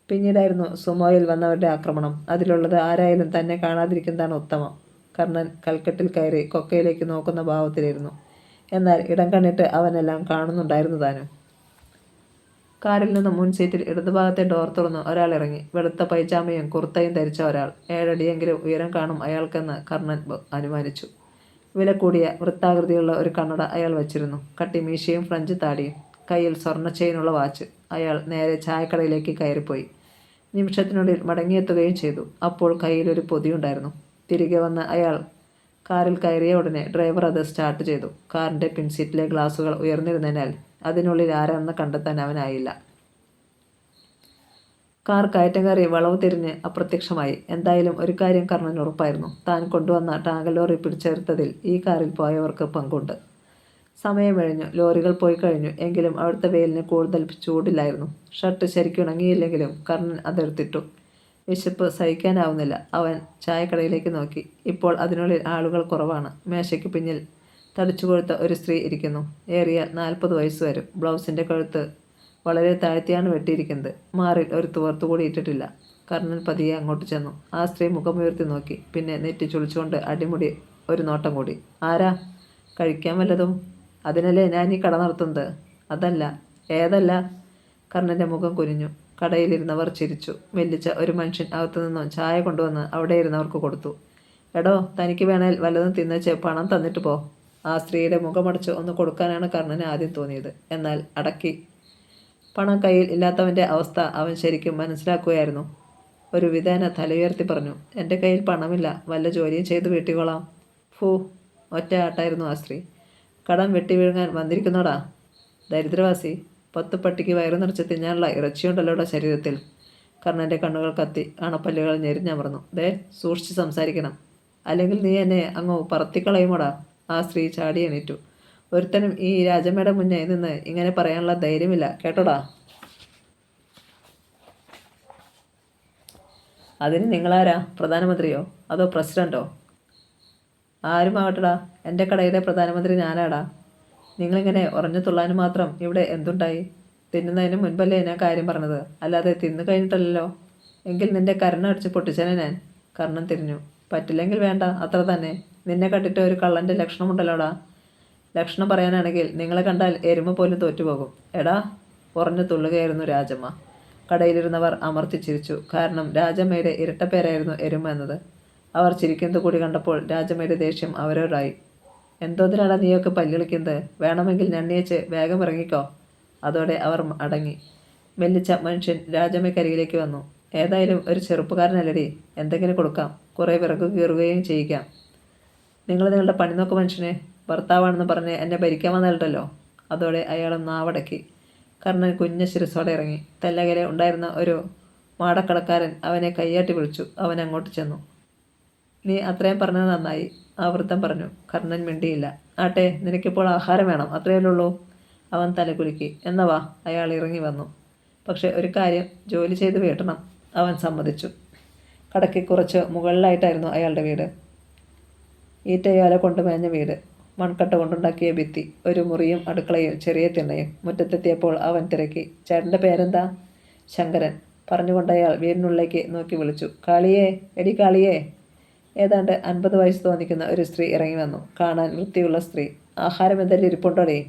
പിന്നീടായിരുന്നു സുമോയിൽ വന്നവരുടെ ആക്രമണം. അതിലുള്ളത് ആരായാലും തന്നെ കാണാതിരിക്കുന്നതാണ് ഉത്തമം. കർണൻ കൽക്കെട്ടിൽ കയറി കൊക്കയിലേക്ക് നോക്കുന്ന ഭാവത്തിലിരുന്നു. എന്നാൽ ഇടം കണ്ണിട്ട് അവനെല്ലാം കാണുന്നുണ്ടായിരുന്നു താനും. കാറിൽ നിന്നും മുൻ സീറ്റിൽ ഇടതുഭാഗത്തെ ഡോർ തുറന്ന് ഒരാൾ ഇറങ്ങി. വെളുത്ത പൈജാമയും കുർത്തയും ധരിച്ച ഒരാൾ. 7 അടിയെങ്കിലും ഉയരം കാണും അയാൾക്കെന്ന് കർണൻ അനുമാനിച്ചു. വില കൂടിയ വൃത്താകൃതിയുള്ള ഒരു കണ്ണട അയാൾ വച്ചിരുന്നു. കട്ടിമീശയും ഫ്രഞ്ച് താടിയും. കയ്യിൽ സ്വർണ്ണ ചെയിനുള്ള വാച്ച്. അയാൾ നേരെ ചായക്കടയിലേക്ക് കയറിപ്പോയി. നിമിഷത്തിനുള്ളിൽ മടങ്ങിയെത്തുകയും ചെയ്തു. അപ്പോൾ കയ്യിലൊരു പൊതിയുണ്ടായിരുന്നു. തിരികെ വന്ന അയാൾ കാറിൽ കയറിയ ഉടനെ ഡ്രൈവർ അത് സ്റ്റാർട്ട് ചെയ്തു. കാറിൻ്റെ പിൻസീറ്റിലെ ഗ്ലാസുകൾ ഉയർന്നിരുന്നതിനാൽ അതിനുള്ളിൽ ആരാണെന്ന് കണ്ടെത്താൻ അവനായില്ല. കാർ കയറ്റം കയറി വളവ് തിരിഞ്ഞ് അപ്രത്യക്ഷമായി. എന്തായാലും ഒരു കാര്യം കർണൻ ഉറപ്പായിരുന്നു. താൻ കൊണ്ടുവന്ന ടാങ്കർ ലോറി പിടിച്ചെടുത്തതിൽ ഈ കാറിൽ പോയവർക്ക് പങ്കുണ്ട്. സമയം കഴിഞ്ഞു. ലോറികൾ പോയി കഴിഞ്ഞു. എങ്കിലും അവിടുത്തെ വെയിലിന് കൂടുതൽ ചൂടില്ലായിരുന്നു. ഷർട്ട് ശരിക്കും ഉണങ്ങിയില്ലെങ്കിലും കർണൻ അതെടുത്തിട്ടു. വിശപ്പ് സഹിക്കാനാവുന്നില്ല. അവൻ ചായക്കടയിലേക്ക് നോക്കി. ഇപ്പോൾ അതിനുള്ളിൽ ആളുകൾ കുറവാണ്. മേശയ്ക്ക് പിന്നിൽ തടിച്ചു കൊഴുത്ത ഒരു സ്ത്രീ ഇരിക്കുന്നു. ഏറിയ 40 വയസ്സ് വരും. ബ്ലൗസിൻ്റെ കഴുത്ത് വളരെ താഴ്ത്തിയാണ് വെട്ടിയിരിക്കുന്നത്. മാറിൽ ഒരു തുവർത്തുകൂടി ഇട്ടിട്ടില്ല. കർണൻ പതിയെ അങ്ങോട്ട് ചെന്നു. ആ സ്ത്രീ മുഖമുയർത്തി നോക്കി. പിന്നെ നെറ്റി ചുളിച്ചുകൊണ്ട് അടിമുടി ഒരു നോട്ടം കൂടി. ആരാ? കഴിക്കാൻ വല്ലതും? അതിനല്ലേ ഞാൻ ഈ കട നടത്തുന്നത്. അതല്ല. ഏതല്ല? കർണൻ്റെ മുഖം കുനിഞ്ഞു. കടയിലിരുന്നവർ ചിരിച്ചു. വെല്ലിച്ച ഒരു മനുഷ്യൻ അകത്തുനിന്നും ചായ കൊണ്ടുവന്ന് അവിടെ ഇരുന്നവർക്ക് കൊടുത്തു. എടോ, തനിക്ക് വേണേൽ വല്ലതും തിന്നച്ച് പണം തന്നിട്ട് പോ. ആ സ്ത്രീയുടെ മുഖമടച്ച് ഒന്ന് കൊടുക്കാനാണ് കർണന് ആദ്യം തോന്നിയത്. എന്നാൽ അടക്കി. പണം കയ്യിൽ ഇല്ലാത്തവൻ്റെ അവസ്ഥ അവൻ ശരിക്കും മനസ്സിലാക്കുകയായിരുന്നു. ഒരു വിധേന തലയുയർത്തി പറഞ്ഞു. എൻ്റെ കയ്യിൽ പണമില്ല. വല്ല ജോലിയും ചെയ്ത് വീട്ടിക്കോളാം. ഫൂ, ഒറ്റ ആട്ടായിരുന്നു ആ സ്ത്രീ. കടം വെട്ടി വിഴുങ്ങാൻ വന്നിരിക്കുന്നോടാ ദരിദ്രവാസി. 10 പട്ടിക്ക് വയറു നിറച്ച് തിന്നാനുള്ള ഇറച്ചിയുണ്ടല്ലോടാ ശരീരത്തിൽ. കർണൻ്റെ കണ്ണുകൾ കത്തി. അണപ്പല്ലുകൾ ഞെരിഞ്ഞമർന്നു. ദേ, സൂക്ഷിച്ച് സംസാരിക്കണം, അല്ലെങ്കിൽ നീ എന്നെ അങ്ങ് പറത്തിക്കളയുമോടാ. ആ സ്ത്രീ ചാടി എണീറ്റു. ഒരുത്തനും ഈ രാജമ്മയുടെ മുന്നേ നിന്ന് ഇങ്ങനെ പറയാനുള്ള ധൈര്യമില്ല കേട്ടോടാ. അതിന് നിങ്ങളാരാ? പ്രധാനമന്ത്രിയോ അതോ പ്രസിഡന്റോ? ആരുമാവട്ടടാ, എൻ്റെ കടയിലെ പ്രധാനമന്ത്രി ഞാനാടാ. നിങ്ങളിങ്ങനെ ഉറഞ്ഞു തുള്ളാനും മാത്രം ഇവിടെ എന്തുണ്ടായി? തിന്നുന്നതിന് മുൻപല്ലേ ഞാൻ കാര്യം പറഞ്ഞത്, അല്ലാതെ തിന്നു കഴിഞ്ഞിട്ടല്ലോ. എങ്കിൽ നിന്റെ കരണടിച്ച് പൊട്ടിച്ചേനെ ഞാൻ. കർണൻ തിരിഞ്ഞു. പറ്റില്ലെങ്കിൽ വേണ്ട, അത്ര തന്നെ. നിന്നെ കണ്ടിട്ട് ഒരു കള്ളൻ്റെ ലക്ഷണമുണ്ടല്ലോടാ. ലക്ഷണം പറയാനാണെങ്കിൽ നിങ്ങളെ കണ്ടാൽ എരുമ പോലും തോറ്റുപോകും. എടാ, ഉറഞ്ഞു തുള്ളുകയായിരുന്നു രാജമ്മ. കടയിലിരുന്നവർ അമർത്തി ചിരിച്ചു. കാരണം രാജമ്മയുടെ ഇരട്ടപ്പേരായിരുന്നു എരുമ എന്നത്. അവർ ചിരിക്കുന്നത് കൂടി കണ്ടപ്പോൾ രാജമ്മയുടെ ദേഷ്യം അവരോടായി. എന്തോതിനാടാ നീയൊക്കെ പല്ലിളിക്കുന്നത്? വേണമെങ്കിൽ ഞണ്ണിയേച്ച് വേഗം ഇറങ്ങിക്കോ. അതോടെ അവർ അടങ്ങി. മെല്ലിച്ച മനുഷ്യൻ രാജമ്മയ്ക്കരികിലേക്ക് വന്നു. ഏതായാലും ഒരു ചെറുപ്പക്കാരനല്ലടി, എന്തെങ്കിലും കൊടുക്കാം. കുറേ വിറക് കീറുകയും ചെയ്യിക്കാം. നിങ്ങളുടെ പണി നോക്ക് മനുഷ്യനെ. ഭർത്താവാണെന്ന് പറഞ്ഞ് എന്നെ ഭരിക്കാൻ വന്നല്ലോ. അതോടെ അയാൾ നാവടക്കി. കർണൻ കുഞ്ഞ ശിരസോടെ ഇറങ്ങി. തെല്ലകലെ ഉണ്ടായിരുന്ന ഒരു മാടക്കടക്കാരൻ അവനെ കയ്യാട്ടി വിളിച്ചു. അവൻ അങ്ങോട്ട് ചെന്നു. നീ അത്രയും പറഞ്ഞത് നന്നായി, ആ വൃദ്ധൻ പറഞ്ഞു. കർണൻ മിണ്ടിയില്ല. ആട്ടെ, നിനക്കിപ്പോൾ ആഹാരം വേണം, അത്രയല്ലേ ഉള്ളൂ. അവൻ തലകുലുക്കി. എന്നവാ. അയാൾ ഇറങ്ങി വന്നു. പക്ഷെ ഒരു കാര്യം, ജോലി ചെയ്ത് വീട്ടണം. അവൻ സമ്മതിച്ചു. കടയ്ക്ക് കുറച്ച് മുകളിലായിട്ടായിരുന്നു അയാളുടെ വീട്. ഈറ്റയോല കൊണ്ട് മേഞ്ഞ വീട്. മൺകട്ട കൊണ്ടുണ്ടാക്കിയ ഭിത്തി, ഒരു മുറിയും അടുക്കളയും ചെറിയ തിണ്ണയും. മുറ്റത്തെത്തിയപ്പോൾ അവൻ തിരക്കി, ചേട്ടൻ്റെ പേരെന്താ? ശങ്കരൻ. പറഞ്ഞുകൊണ്ടയാൾ വീടിനുള്ളിലേക്ക് നോക്കി വിളിച്ചു, കാളിയേ, എടി കാളിയേ. ഏതാണ്ട് 50 വയസ്സ് തോന്നിക്കുന്ന ഒരു സ്ത്രീ ഇറങ്ങി വന്നു. കാണാൻ വൃത്തിയുള്ള സ്ത്രീ. ആഹാരം എന്തെങ്കിലും ഇരിപ്പുണ്ടോടേ?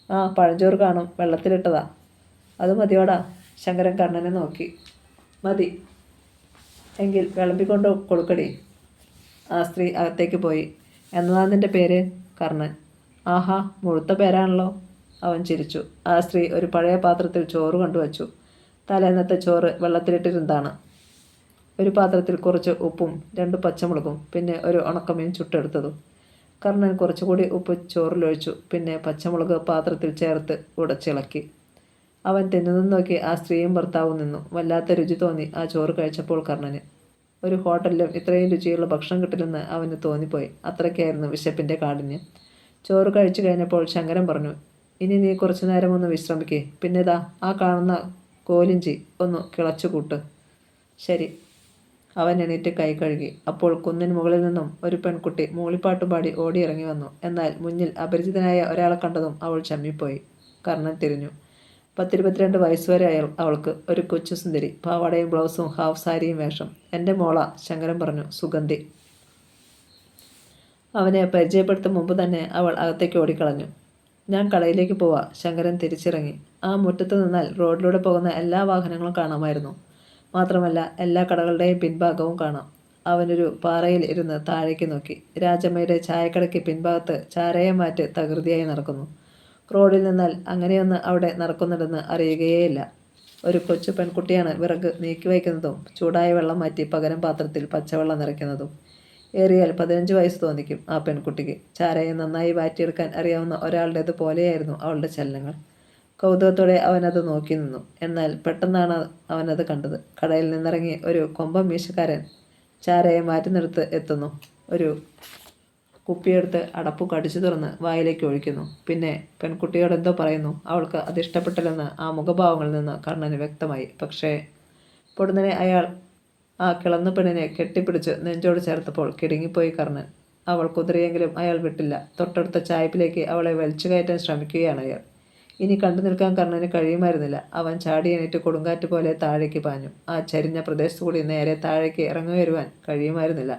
ആ, പഴഞ്ചോറ് കാണും, വെള്ളത്തിലിട്ടതാ. അത് മതിയോടാ. ശങ്കരൻ കണ്ണനെ നോക്കി. മതി എങ്കിൽ വിളമ്പിക്കൊണ്ട് കൊടുക്കടി. ആ സ്ത്രീ അകത്തേക്ക് പോയി. എന്നതാ നിൻ്റെ പേര്? കർണൻ. ആഹാ, മുഴുത്ത പേരാണല്ലോ. അവൻ ചിരിച്ചു. ആ സ്ത്രീ ഒരു പഴയ പാത്രത്തിൽ ചോറ് കൊണ്ടുവച്ചു. തലേന്നത്തെ ചോറ് വെള്ളത്തിലിട്ടിരുന്നതാണ്. ഒരു പാത്രത്തിൽ കുറച്ച് ഉപ്പും 2 പച്ചമുളകും പിന്നെ ഒരു ഉണക്കമീൻ ചുട്ടെടുത്തതും. കർണൻ കുറച്ചുകൂടി ഉപ്പ് ചോറിലൊഴിച്ചു. പിന്നെ പച്ചമുളക് പാത്രത്തിൽ ചേർത്ത് ഉടച്ചിളക്കി. അവൻ തിന്നു നോക്കി ആ സ്ത്രീയും ഭർത്താവും നിന്നു. വല്ലാത്ത രുചി തോന്നി ആ ചോറ് കഴിച്ചപ്പോൾ കർണന്. ഒരു ഹോട്ടലിലും ഇത്രയും രുചിയുള്ള ഭക്ഷണം കിട്ടില്ലെന്ന് അവന് തോന്നിപ്പോയി. അത്രയ്ക്കായിരുന്നു വിശപ്പിൻ്റെ കാഠിന്യം. ചോറ് കഴിച്ചു കഴിഞ്ഞപ്പോൾ ശങ്കരൻ പറഞ്ഞു, ഇനി നീ കുറച്ചു നേരം ഒന്ന് വിശ്രമിക്കേ. പിന്നെതാ ആ കാണുന്ന കോലിഞ്ചി ഒന്ന് കിളച്ചു കൂട്ട്. ശരി. അവൻ എണീറ്റ് കൈ കഴുകി. അപ്പോൾ കുന്നിന് മുകളിൽ നിന്നും ഒരു പെൺകുട്ടി മൂളിപ്പാട്ടും പാടി ഓടിയിറങ്ങി വന്നു. എന്നാൽ മുന്നിൽ അപരിചിതനായ ഒരാളെ കണ്ടതും അവൾ ചമ്മിപ്പോയി. കർണൻ തിരിഞ്ഞു. 10-22 വയസ്സുവരെ അവൾക്ക്. ഒരു കൊച്ചു സുന്ദരി. പാവാടയും ബ്ലൗസും ഹാഫ് സാരിയും വേഷം. എൻ്റെ മോള, ശങ്കരൻ പറഞ്ഞു. സുഗന്ധി. അവനെ പരിചയപ്പെടുത്തും മുമ്പ് തന്നെ അവൾ അകത്തേക്ക് ഓടിക്കളഞ്ഞു. ഞാൻ കടയിലേക്ക് പോവാ. ശങ്കരൻ തിരിച്ചിറങ്ങി. ആ മുറ്റത്ത് നിന്നാൽ റോഡിലൂടെ പോകുന്ന എല്ലാ വാഹനങ്ങളും കാണാമായിരുന്നു. മാത്രമല്ല എല്ലാ കടകളുടെയും പിൻഭാഗവും കാണാം. അവനൊരു പാറയിൽ ഇരുന്ന് താഴേക്ക് നോക്കി. രാജമ്മയുടെ ചായക്കടയ്ക്ക് പിൻഭാഗത്ത് ചാരയമാറ്റ് തകൃതിയായി നടക്കുന്നു. റോഡിൽ നിന്നാൽ അങ്ങനെയൊന്ന് അവിടെ നടക്കുന്നുണ്ടെന്ന് അറിയുകയേയില്ല. ഒരു കൊച്ചു പെൺകുട്ടിയാണ് വിറക് നീക്കി വയ്ക്കുന്നതും ചൂടായ വെള്ളം മാറ്റി പകരം പാത്രത്തിൽ പച്ചവെള്ളം നിറയ്ക്കുന്നതും. ഏറിയാൽ 15 വയസ്സ് തോന്നിക്കും ആ പെൺകുട്ടിക്ക്. ചാരയെ നന്നായി വാറ്റിയെടുക്കാൻ അറിയാവുന്ന ഒരാളുടേത് പോലെയായിരുന്നു അവളുടെ ചലനങ്ങൾ. കൗതുകത്തോടെ അവനത് നോക്കി നിന്നു. എന്നാൽ പെട്ടെന്നാണ് അവനത് കണ്ടത്. കടയിൽ നിന്നിറങ്ങി ഒരു കൊമ്പൻ മീശക്കാരൻ ചാരയെ മാറ്റുന്നിടത്ത് എത്തുന്നു. ഒരു കുപ്പിയെടുത്ത് അടപ്പ് കടിച്ചു തുറന്ന് വായിലേക്ക് ഒഴിക്കുന്നു. പിന്നെ പെൺകുട്ടിയോട് എന്തോ പറയുന്നു. അവൾക്ക് അത് ഇഷ്ടപ്പെട്ടില്ലെന്ന് ആ മുഖഭാവങ്ങളിൽ നിന്ന് കർണന് വ്യക്തമായി. പക്ഷേ പൊടുന്നനെ അയാൾ ആ കിളന്നു പെണ്ണിനെ കെട്ടിപ്പിടിച്ച് നെഞ്ചോട് ചേർത്തപ്പോൾ കിടുങ്ങിപ്പോയി കർണൻ. അവൾ കുതിരയെങ്കിലും അയാൾ വിട്ടില്ല. തൊട്ടടുത്ത ചായ്പിലേക്ക് അവളെ വലിച്ചു കയറ്റാൻ ശ്രമിക്കുകയാണ് അയാൾ. ഇനി കണ്ടു നിൽക്കാൻ കർണന് കഴിയുമായിരുന്നില്ല. അവൻ ചാടി എണീറ്റ് കൊടുങ്കാറ്റ് പോലെ താഴേക്ക് പാഞ്ഞു. ആ ചരിഞ്ഞ പ്രദേശത്തുകൂടി നേരെ താഴേക്ക് ഇറങ്ങി വരുവാൻ കഴിയുമായിരുന്നില്ല.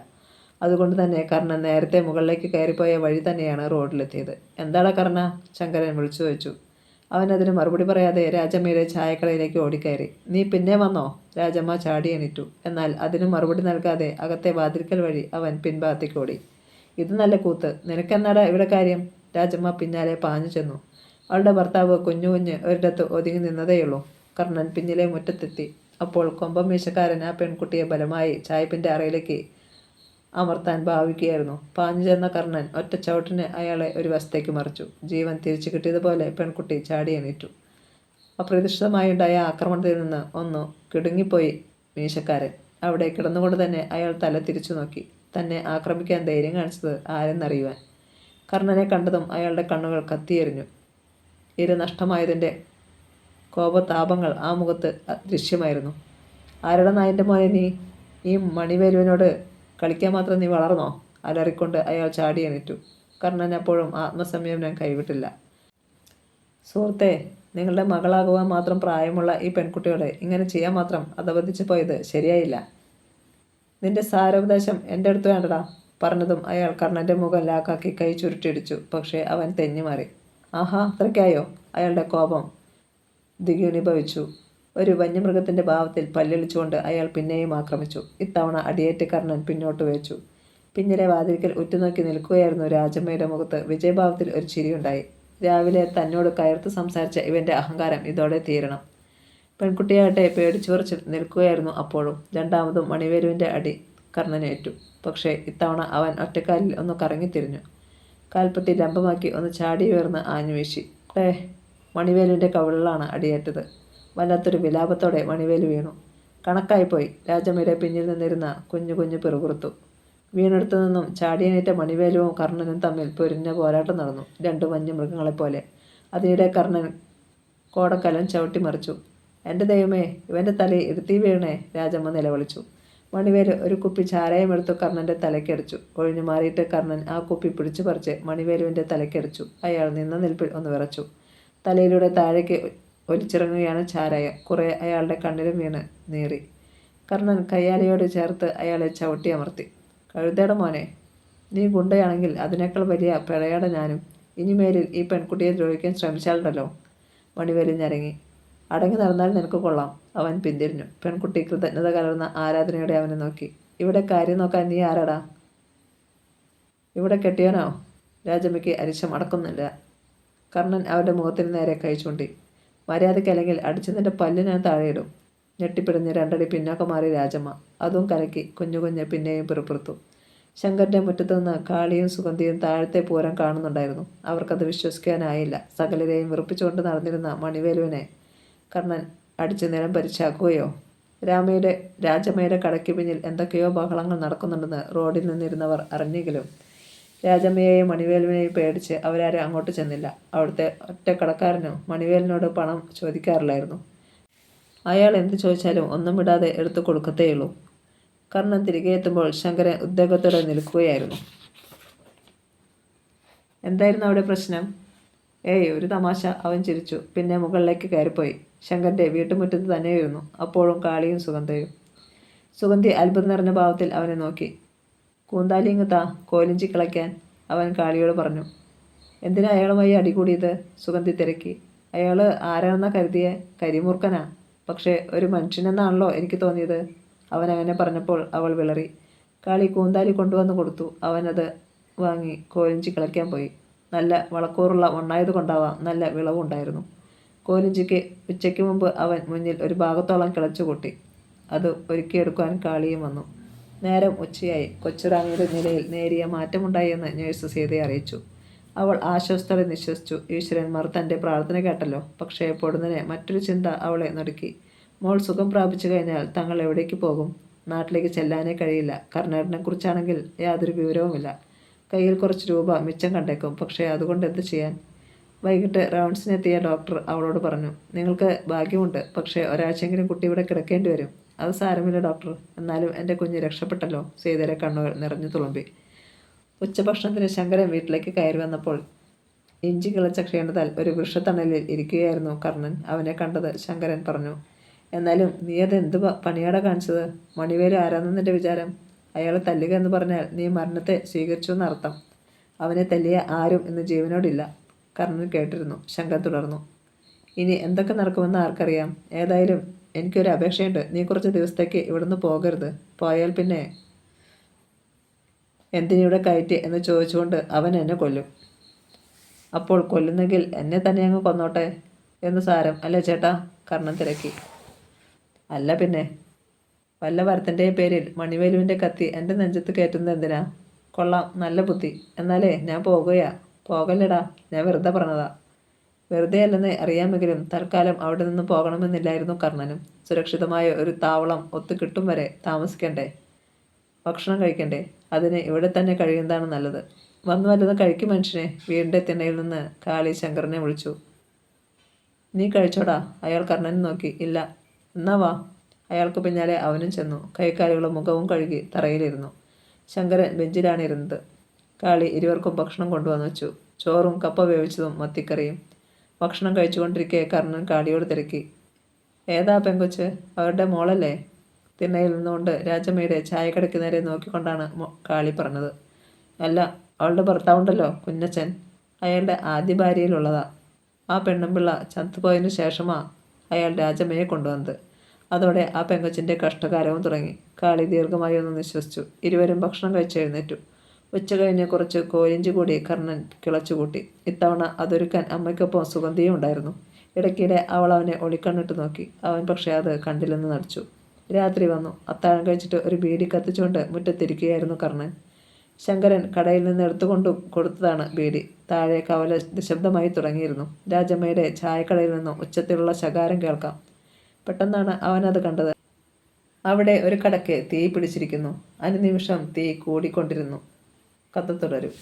അതുകൊണ്ട് തന്നെ കർണൻ നേരത്തെ മുകളിലേക്ക് കയറിപ്പോയ വഴി തന്നെയാണ് റോഡിലെത്തിയത്. എന്താടാ കർണ? ശങ്കരൻ വിളിച്ചു ചോദിച്ചു. അവനതിന് മറുപടി പറയാതെ രാജമ്മയുടെ ചായക്കടയിലേക്ക് ഓടിക്കയറി. നീ പിന്നെ വന്നോ? രാജമ്മ ചാടി എണീറ്റു. എന്നാൽ അതിന് മറുപടി നൽകാതെ അകത്തെ വാതിൽക്കൽ വഴി അവൻ പിൻഭാഗത്തേക്ക് ഓടി. ഇത് നല്ല കൂത്ത്. നിനക്കെന്നാടാ ഇവിടെ കാര്യം? രാജമ്മ പിന്നാലെ പാഞ്ഞു ചെന്നു. അവളുടെ ഭർത്താവ് കുഞ്ഞു ഒരിടത്ത് ഒതുങ്ങി നിന്നതേയുള്ളൂ. കർണൻ പിന്നിലെ മുറ്റത്തെത്തി. അപ്പോൾ കൊമ്പൻ മീശക്കാരൻ ആ പെൺകുട്ടിയെ ബലമായി ചായ്പിൻ്റെ അറയിലേക്ക് അമർത്താൻ ഭാവിക്കുകയായിരുന്നു. പാഞ്ഞു ചെന്ന കർണൻ ഒറ്റ ചവിട്ടിന് അയാളെ ഒരു വശത്തേക്ക് മറിച്ചു. ജീവൻ തിരിച്ചു കിട്ടിയതുപോലെ പെൺകുട്ടി ചാടി എണീറ്റു. അപ്രതീക്ഷിതമായുണ്ടായ ആക്രമണത്തിൽ നിന്ന് ഒന്ന് കിടുങ്ങിപ്പോയി മീശക്കാരൻ. അവിടെ കിടന്നുകൊണ്ട് തന്നെ അയാൾ തല തിരിച്ചു നോക്കി. തന്നെ ആക്രമിക്കാൻ ധൈര്യം കാണിച്ചത് ആരെന്നറിയുവാൻ. കർണനെ കണ്ടതും അയാളുടെ കണ്ണുകൾ കത്തിയെറിഞ്ഞു. ഇര നഷ്ടമായതിൻ്റെ കോപതാപങ്ങൾ ആ മുഖത്ത് ദൃശ്യമായിരുന്നു. ആരുടെ നായൻ്റെ മോനെ നീ? ഈ മണിവേലുവിനോട് കളിക്കാൻ മാത്രം നീ വളർന്നോ? അലറിക്കൊണ്ട് അയാൾ ചാടി എണീറ്റു. കർണൻ അപ്പോഴും ആത്മസംയമനം കൈവിട്ടില്ല. സുഹൃത്തെ, നിങ്ങളുടെ മകളാകുവാൻ മാത്രം പ്രായമുള്ള ഈ പെൺകുട്ടിയോട് ഇങ്ങനെ ചെയ്യാൻ മാത്രം അധപതിച്ചു പോയത് ശരിയായില്ല. നിന്റെ സാരോപദേശം എൻ്റെ അടുത്ത് വേണ്ടടാ. പറഞ്ഞതും അയാൾ കർണൻ്റെ മുഖം ലാക്കാക്കി കൈ ചുരുട്ടിയിടിച്ചു. പക്ഷേ അവൻ തെന്നിമാറി. ആഹാ, അത്രയ്ക്കായോ? അയാളുടെ കോപം ദ്വിഗുണീഭവിച്ചു. ഒരു വന്യമൃഗത്തിൻ്റെ ഭാവത്തിൽ പല്ലിളിച്ചുകൊണ്ട് അയാൾ പിന്നെയും ആക്രമിച്ചു. ഇത്തവണ അടിയേറ്റ് കർണൻ പിന്നോട്ട് വെച്ചു. പിന്നിലെ വാതിൽക്കൽ ഉറ്റുനോക്കി നിൽക്കുകയായിരുന്നു രാജമ്മയുടെ മുഖത്ത് വിജയഭാവത്തിൽ ഒരു ചിരിയുണ്ടായി. രാവിലെ തന്നോട് കയർത്ത് സംസാരിച്ച ഇവൻ്റെ അഹങ്കാരം ഇതോടെ തീരണം. പെൺകുട്ടിയാകട്ടെ പേടിച്ചു വിറച്ച് നിൽക്കുകയായിരുന്നു അപ്പോഴും. രണ്ടാമതും മണിവേലുവിൻ്റെ അടി കർണനേറ്റു. പക്ഷേ ഇത്തവണ അവൻ ഒറ്റക്കാലിൽ ഒന്ന് കറങ്ങിത്തിരിഞ്ഞു. കാൽപ്പത്തി ലംബമാക്കി ഒന്ന് ചാടി ഉയർന്ന് ആഞ്ഞുവീശി. മണിവേലുവിൻ്റെ കവിളിലാണ് അടിയേറ്റത്. വല്ലാത്തൊരു വിലാപത്തോടെ മണിവേലു വീണു. കണക്കായിപ്പോയി. രാജമ്മയുടെ പിന്നിൽ നിന്നിരുന്ന കുഞ്ഞു കുഞ്ഞു പിറുപിറുത്തു. വീണെടുത്തു നിന്നും ചാടിയണീറ്റ മണിവേലുവും കർണനും തമ്മിൽ പൊരിഞ്ഞ പോരാട്ടം നടന്നു. 2 വന്യമൃഗങ്ങളെപ്പോലെ. അതിനിടെ കർണൻ കോടക്കലം ചവിട്ടിമറിച്ചു. എൻ്റെ ദൈവമേ, ഇവൻ്റെ തലയിൽ ഇരുത്തി വീണേ! രാജമ്മ നിലവിളിച്ചു. മണിവേലു ഒരു കുപ്പി ചാരായം എടുത്തു കർണൻ്റെ തലയ്ക്കടിച്ചു. ഒഴിഞ്ഞു മാറിയിട്ട് കർണൻ ആ കുപ്പി പിടിച്ചു പറിച്ച് മണിവേലുവിൻ്റെ തലയ്ക്കടിച്ചു. അയാൾ നിന്ന നിൽപ്പിൽ ഒന്ന് വിറച്ചു. തലയിലൂടെ താഴേക്ക് ഒലിച്ചിറങ്ങുകയാണ് ചാരായം. കുറെ അയാളുടെ കണ്ണിലും വീണ് നീറി. കർണൻ കയ്യാലയോട് ചേർത്ത് അയാളെ ചവിട്ടി അമർത്തി. കഴുതയുടെ മോനെ, നീ ഗുണ്ടയാണെങ്കിൽ അതിനേക്കാൾ വലിയ പിഴയുടെ ഞാനും. ഇനിമേലിൽ ഈ പെൺകുട്ടിയെ ദ്രോഹിക്കാൻ ശ്രമിച്ചാലുണ്ടല്ലോ. മണിവേലു ഞരങ്ങി. അടങ്ങി നടന്നാൽ നിനക്ക് കൊള്ളാം. അവൻ പിന്തിരിഞ്ഞു. പെൺകുട്ടി കൃതജ്ഞത കലർന്ന ആരാധനയോടെ അവനെ നോക്കി. ഇവിടെ കാര്യം നോക്കാൻ നീ ആരാടാ? ഇവിടെ കെട്ടിയോനോ? രാജമ്മയ്ക്ക് അരിശം അടക്കുന്നില്ല. കർണൻ അവരുടെ മുഖത്തിന് നേരെ കൈ ചൂണ്ടി. മര്യാദയ്ക്കല്ലെങ്കിൽ അടിച്ചു നിന്റെ പല്ല് ഞാൻ താഴെയിടും. ഞെട്ടിപ്പിടിഞ്ഞ് രണ്ടടി പിന്നോക്കം മാറി രാജമ്മ. അതും കലക്കി കുഞ്ഞു കുഞ്ഞ് പിന്നെയും പിറുപിറുത്തു. ശങ്കറിൻ്റെ മുറ്റത്തു നിന്ന് കാളിയും സുഗന്ധിയും താഴത്തെ പൂരം കാണുന്നുണ്ടായിരുന്നു. അവർക്കത് വിശ്വസിക്കാനായില്ല. സകലരെയും വെറുപ്പിച്ചുകൊണ്ട് നടന്നിരുന്ന മണിവേലുവിനെ കർണൻ അടിച്ച് നിലം പരിച്ചാക്കുകയോ? രാജമ്മയുടെ കടയ്ക്ക് പിന്നിൽ എന്തൊക്കെയോ ബഹളങ്ങൾ നടക്കുന്നുണ്ടെന്ന് റോഡിൽ നിന്നിരുന്നവർ അറിഞ്ഞെങ്കിലും രാജമ്മയെയും മണിവേലുവിനെയും പേടിച്ച് അവരാരും അങ്ങോട്ട് ചെന്നില്ല. അവിടുത്തെ ഒറ്റ കടക്കാരനോ മണിവേലിനോട് പണം ചോദിക്കാറില്ലായിരുന്നു. അയാൾ എന്ത് ചോദിച്ചാലും ഒന്നും വിടാതെ എടുത്തു കൊടുക്കത്തേയുള്ളൂ. കർണൻ തിരികെ എത്തുമ്പോൾ ശങ്കരൻ ഉദ്വേഗത്തോടെ നിൽക്കുകയായിരുന്നു. എന്തായിരുന്നു അവിടെ പ്രശ്നം? ഏയ്, ഒരു തമാശ. അവൻ ചിരിച്ചു. പിന്നെ മുകളിലേക്ക് കയറിപ്പോയി. ശങ്കരൻ്റെ വീട്ടുമുറ്റത്ത് തന്നെയായിരുന്നു അപ്പോഴും കാളിയും സുഗന്ധയും. സുഗന്ധി അത്ഭുതം നിറഞ്ഞ ഭാവത്തിൽ അവനെ നോക്കി. കൂന്താലിങ്ങത്താ കോലിഞ്ചി കിളയ്ക്കാൻ, അവൻ കാളിയോട് പറഞ്ഞു. എന്തിനാ അയാളുമായി അടികൂടിയത്? സുഗന്ധി തിരക്കി. അയാൾ ആരാണെന്നാ കരുതിയെ? കരിമൂർഖനാ. പക്ഷേ ഒരു മനുഷ്യനെന്നാണല്ലോ എനിക്ക് തോന്നിയത്. അവൻ അങ്ങനെ പറഞ്ഞപ്പോൾ അവൾ വിളറി. കാളി കൂന്താലി കൊണ്ടുവന്ന് കൊടുത്തു. അവനത് വാങ്ങി കോലിഞ്ചി കിളയ്ക്കാൻ പോയി. നല്ല വളക്കൂറുള്ള മണ്ണായതുകൊണ്ടാവാം നല്ല വിളവുണ്ടായിരുന്നു. കോലിഞ്ചിക്ക് ഉച്ചയ്ക്ക് മുമ്പ് അവൻ മുന്നിൽ ഒരു ഭാഗത്തോളം കിളച്ചുകൂട്ടി. അത് ഒരുക്കിയെടുക്കാൻ കാളിയും വന്നു. നേരം ഉച്ചയായി. കൊച്ചുറാണിയുടെ നിലയിൽ നേരിയ മാറ്റമുണ്ടായി എന്ന് നഴ്സ് സീതയെ അറിയിച്ചു. അവൾ ആശ്വസ്തോടെ നിശ്വസിച്ചു. ഈശ്വരന്മാർ തൻ്റെ പ്രാർത്ഥന കേട്ടല്ലോ. പക്ഷേ പൊടുന്നനെ മറ്റൊരു ചിന്ത അവളെ നടുക്കി. മോൾ സുഖം പ്രാപിച്ചു കഴിഞ്ഞാൽ തങ്ങൾ എവിടേക്ക് പോകും? നാട്ടിലേക്ക് ചെല്ലാനേ കഴിയില്ല. കർണാടനെ കുറിച്ചാണെങ്കിൽ യാതൊരു വിവരവുമില്ല. കയ്യിൽ കുറച്ച് രൂപ മിച്ചം കണ്ടേക്കും. പക്ഷേ അതുകൊണ്ട് എന്ത് ചെയ്യാൻ? വൈകിട്ട് റൗണ്ട്സിനെത്തിയ ഡോക്ടർ അവളോട് പറഞ്ഞു. നിങ്ങൾക്ക് ഭാഗ്യമുണ്ട്. പക്ഷേ ഒരാഴ്ചയെങ്കിലും കുട്ടി ഇവിടെ കിടക്കേണ്ടി വരും. അത് സാരമില്ല ഡോക്ടർ. എന്നാലും എൻ്റെ കുഞ്ഞ് രക്ഷപ്പെട്ടല്ലോ. സീതയുടെ കണ്ണുകൾ നിറഞ്ഞു തുളുമ്പി. ഉച്ചഭക്ഷണത്തിന് ശങ്കരൻ വീട്ടിലേക്ക് കയറി വന്നപ്പോൾ ഇഞ്ചി കിളച്ച ക്ഷീണത്താൽ ഒരു വൃക്ഷത്തണലിൽ ഇരിക്കുകയായിരുന്നു കർണൻ. അവനെ കണ്ടത് ശങ്കരൻ പറഞ്ഞു. എന്നാലും നീ അത് എന്ത് പണിയാടാ കാണിച്ചത്? മണിവേലു ആരാന്നെൻ്റെ വിചാരം? അയാളെ തല്ലുക എന്ന് പറഞ്ഞാൽ നീ മരണത്തെ സ്വീകരിച്ചു എന്നർത്ഥം. അവനെ തല്ലിയ ആരും ഇന്ന് ജീവനോടില്ല. കർണൻ കേട്ടിരുന്നു. ശങ്കർ തുടർന്നു. ഇനി എന്തൊക്കെ നടക്കുമെന്ന് ആർക്കറിയാം. ഏതായാലും എനിക്കൊരു അപേക്ഷയുണ്ട്. നീ കുറച്ച് ദിവസത്തേക്ക് ഇവിടുന്ന് പോകരുത്. പോയാൽ പിന്നെ എന്തിനിവിടെ കയറ്റി എന്ന് ചോദിച്ചുകൊണ്ട് അവൻ എന്നെ കൊല്ലും. അപ്പോൾ കൊല്ലുന്നെങ്കിൽ എന്നെ തന്നെ അങ്ങ് കൊന്നോട്ടെ എന്ന് സാരം അല്ലേ ചേട്ടാ? കർണൻ തിരക്കി. അല്ല പിന്നെ. വല്ല വരത്തിൻ്റെ പേരിൽ മണിവേലുവിൻ്റെ കത്തി എൻ്റെ നെഞ്ചത്ത് കയറ്റുന്നത് എന്തിനാ? കൊള്ളാം, നല്ല ബുദ്ധി. എന്നാലേ ഞാൻ പോകുകയാ. പോകല്ലടാ, ഞാൻ വെറുതെ പറഞ്ഞതാ. വെറുതെ അല്ലെന്ന് അറിയാമെങ്കിലും തൽക്കാലം അവിടെ നിന്ന് പോകണമെന്നില്ലായിരുന്നു കർണനും. സുരക്ഷിതമായ ഒരു താവളം ഒത്തു കിട്ടും വരെ താമസിക്കണ്ടേ? ഭക്ഷണം കഴിക്കണ്ടേ? അതിന് ഇവിടെ തന്നെ കഴിയുന്നതാണ് നല്ലത്. വന്നു വല്ലതും കഴിക്കും മനുഷ്യനെ. വീടിൻ്റെ തിണ്ണയിൽ നിന്ന് കാളി ശങ്കറിനെ വിളിച്ചു. നീ കഴിച്ചോടാ? അയാൾ കർണനെ നോക്കി. ഇല്ല. എന്നാ വാ. അയാൾക്ക് പിന്നാലെ അവനും ചെന്നു. കൈക്കാലുകളും മുഖവും കഴുകി തറയിലിരുന്നു. ശങ്കരൻ ബെഞ്ചിലാണ് ഇരുന്നത്. കാളി ഇരുവർക്കും ഭക്ഷണം കൊണ്ടുവന്നു വെച്ചു. ചോറും കപ്പ വേവിച്ചതും മത്തിക്കറിയും. ഭക്ഷണം കഴിച്ചുകൊണ്ടിരിക്കെ കർണൻ കാളിയോട് തിരക്കി. ഏതാ പെങ്കൊച്ച്? അവരുടെ മോളല്ലേ? തിണ്ണയിൽ നിന്നുകൊണ്ട് രാജമ്മയുടെ ചായക്കടയ്ക്ക് നേരെ നോക്കിക്കൊണ്ടാണ് കാളി പറഞ്ഞത്. അല്ല, അവളുടെ ഭർത്താവുണ്ടല്ലോ, കുഞ്ഞച്ചൻ. അയാളുടെ ആദ്യ ഭാര്യയിലുള്ളതാ. ആ പെണ്ണുമ്പിള്ള ചത്തുപോയതിനു ശേഷമാ അയാൾ രാജമ്മയെ കൊണ്ടുവന്നത്. അതോടെ ആ പെങ്കൊച്ചിൻ്റെ കഷ്ടകാലവും തുടങ്ങി. കാളി ദീർഘമായി ഒന്ന് നിശ്വസിച്ചു. ഇരുവരും ഭക്ഷണം കഴിച്ചെഴുന്നേറ്റു. ഉച്ച കഴിഞ്ഞ് കുറച്ച് കോലിഞ്ചി കൂടി കർണൻ കിളച്ചുകൂട്ടി. ഇത്തവണ അതൊരുക്കാൻ അമ്മയ്ക്കൊപ്പം സുഗന്ധിയും ഉണ്ടായിരുന്നു. ഇടയ്ക്കിടെ അവൾ അവനെ ഒളിക്കണ്ണിട്ട് നോക്കി. അവൻ പക്ഷേ അത് കണ്ടില്ലെന്ന് നടിച്ചു. രാത്രി വന്നു. അത്താഴം കഴിച്ചിട്ട് ഒരു ബീഡി കത്തിച്ചുകൊണ്ട് മുറ്റത്തിരിക്കുകയായിരുന്നു കർണൻ. ശങ്കരൻ കടയിൽ നിന്ന് എടുത്തുകൊണ്ടു കൊടുത്തതാണ് ബീഡി. താഴെ കവല നിശബ്ദമായി തുടങ്ങിയിരുന്നു. രാജമ്മയുടെ ചായക്കടയിൽ നിന്നും ഉച്ചത്തിലുള്ള ശകാരം കേൾക്കാം. പെട്ടെന്നാണ് അവനത് കണ്ടത്. അവിടെ ഒരു കടയ്ക്ക് തീ പിടിച്ചിരിക്കുന്നു. അനുനിമിഷം തീ കൂടിക്കൊണ്ടിരുന്നു. കഥ തുടരും.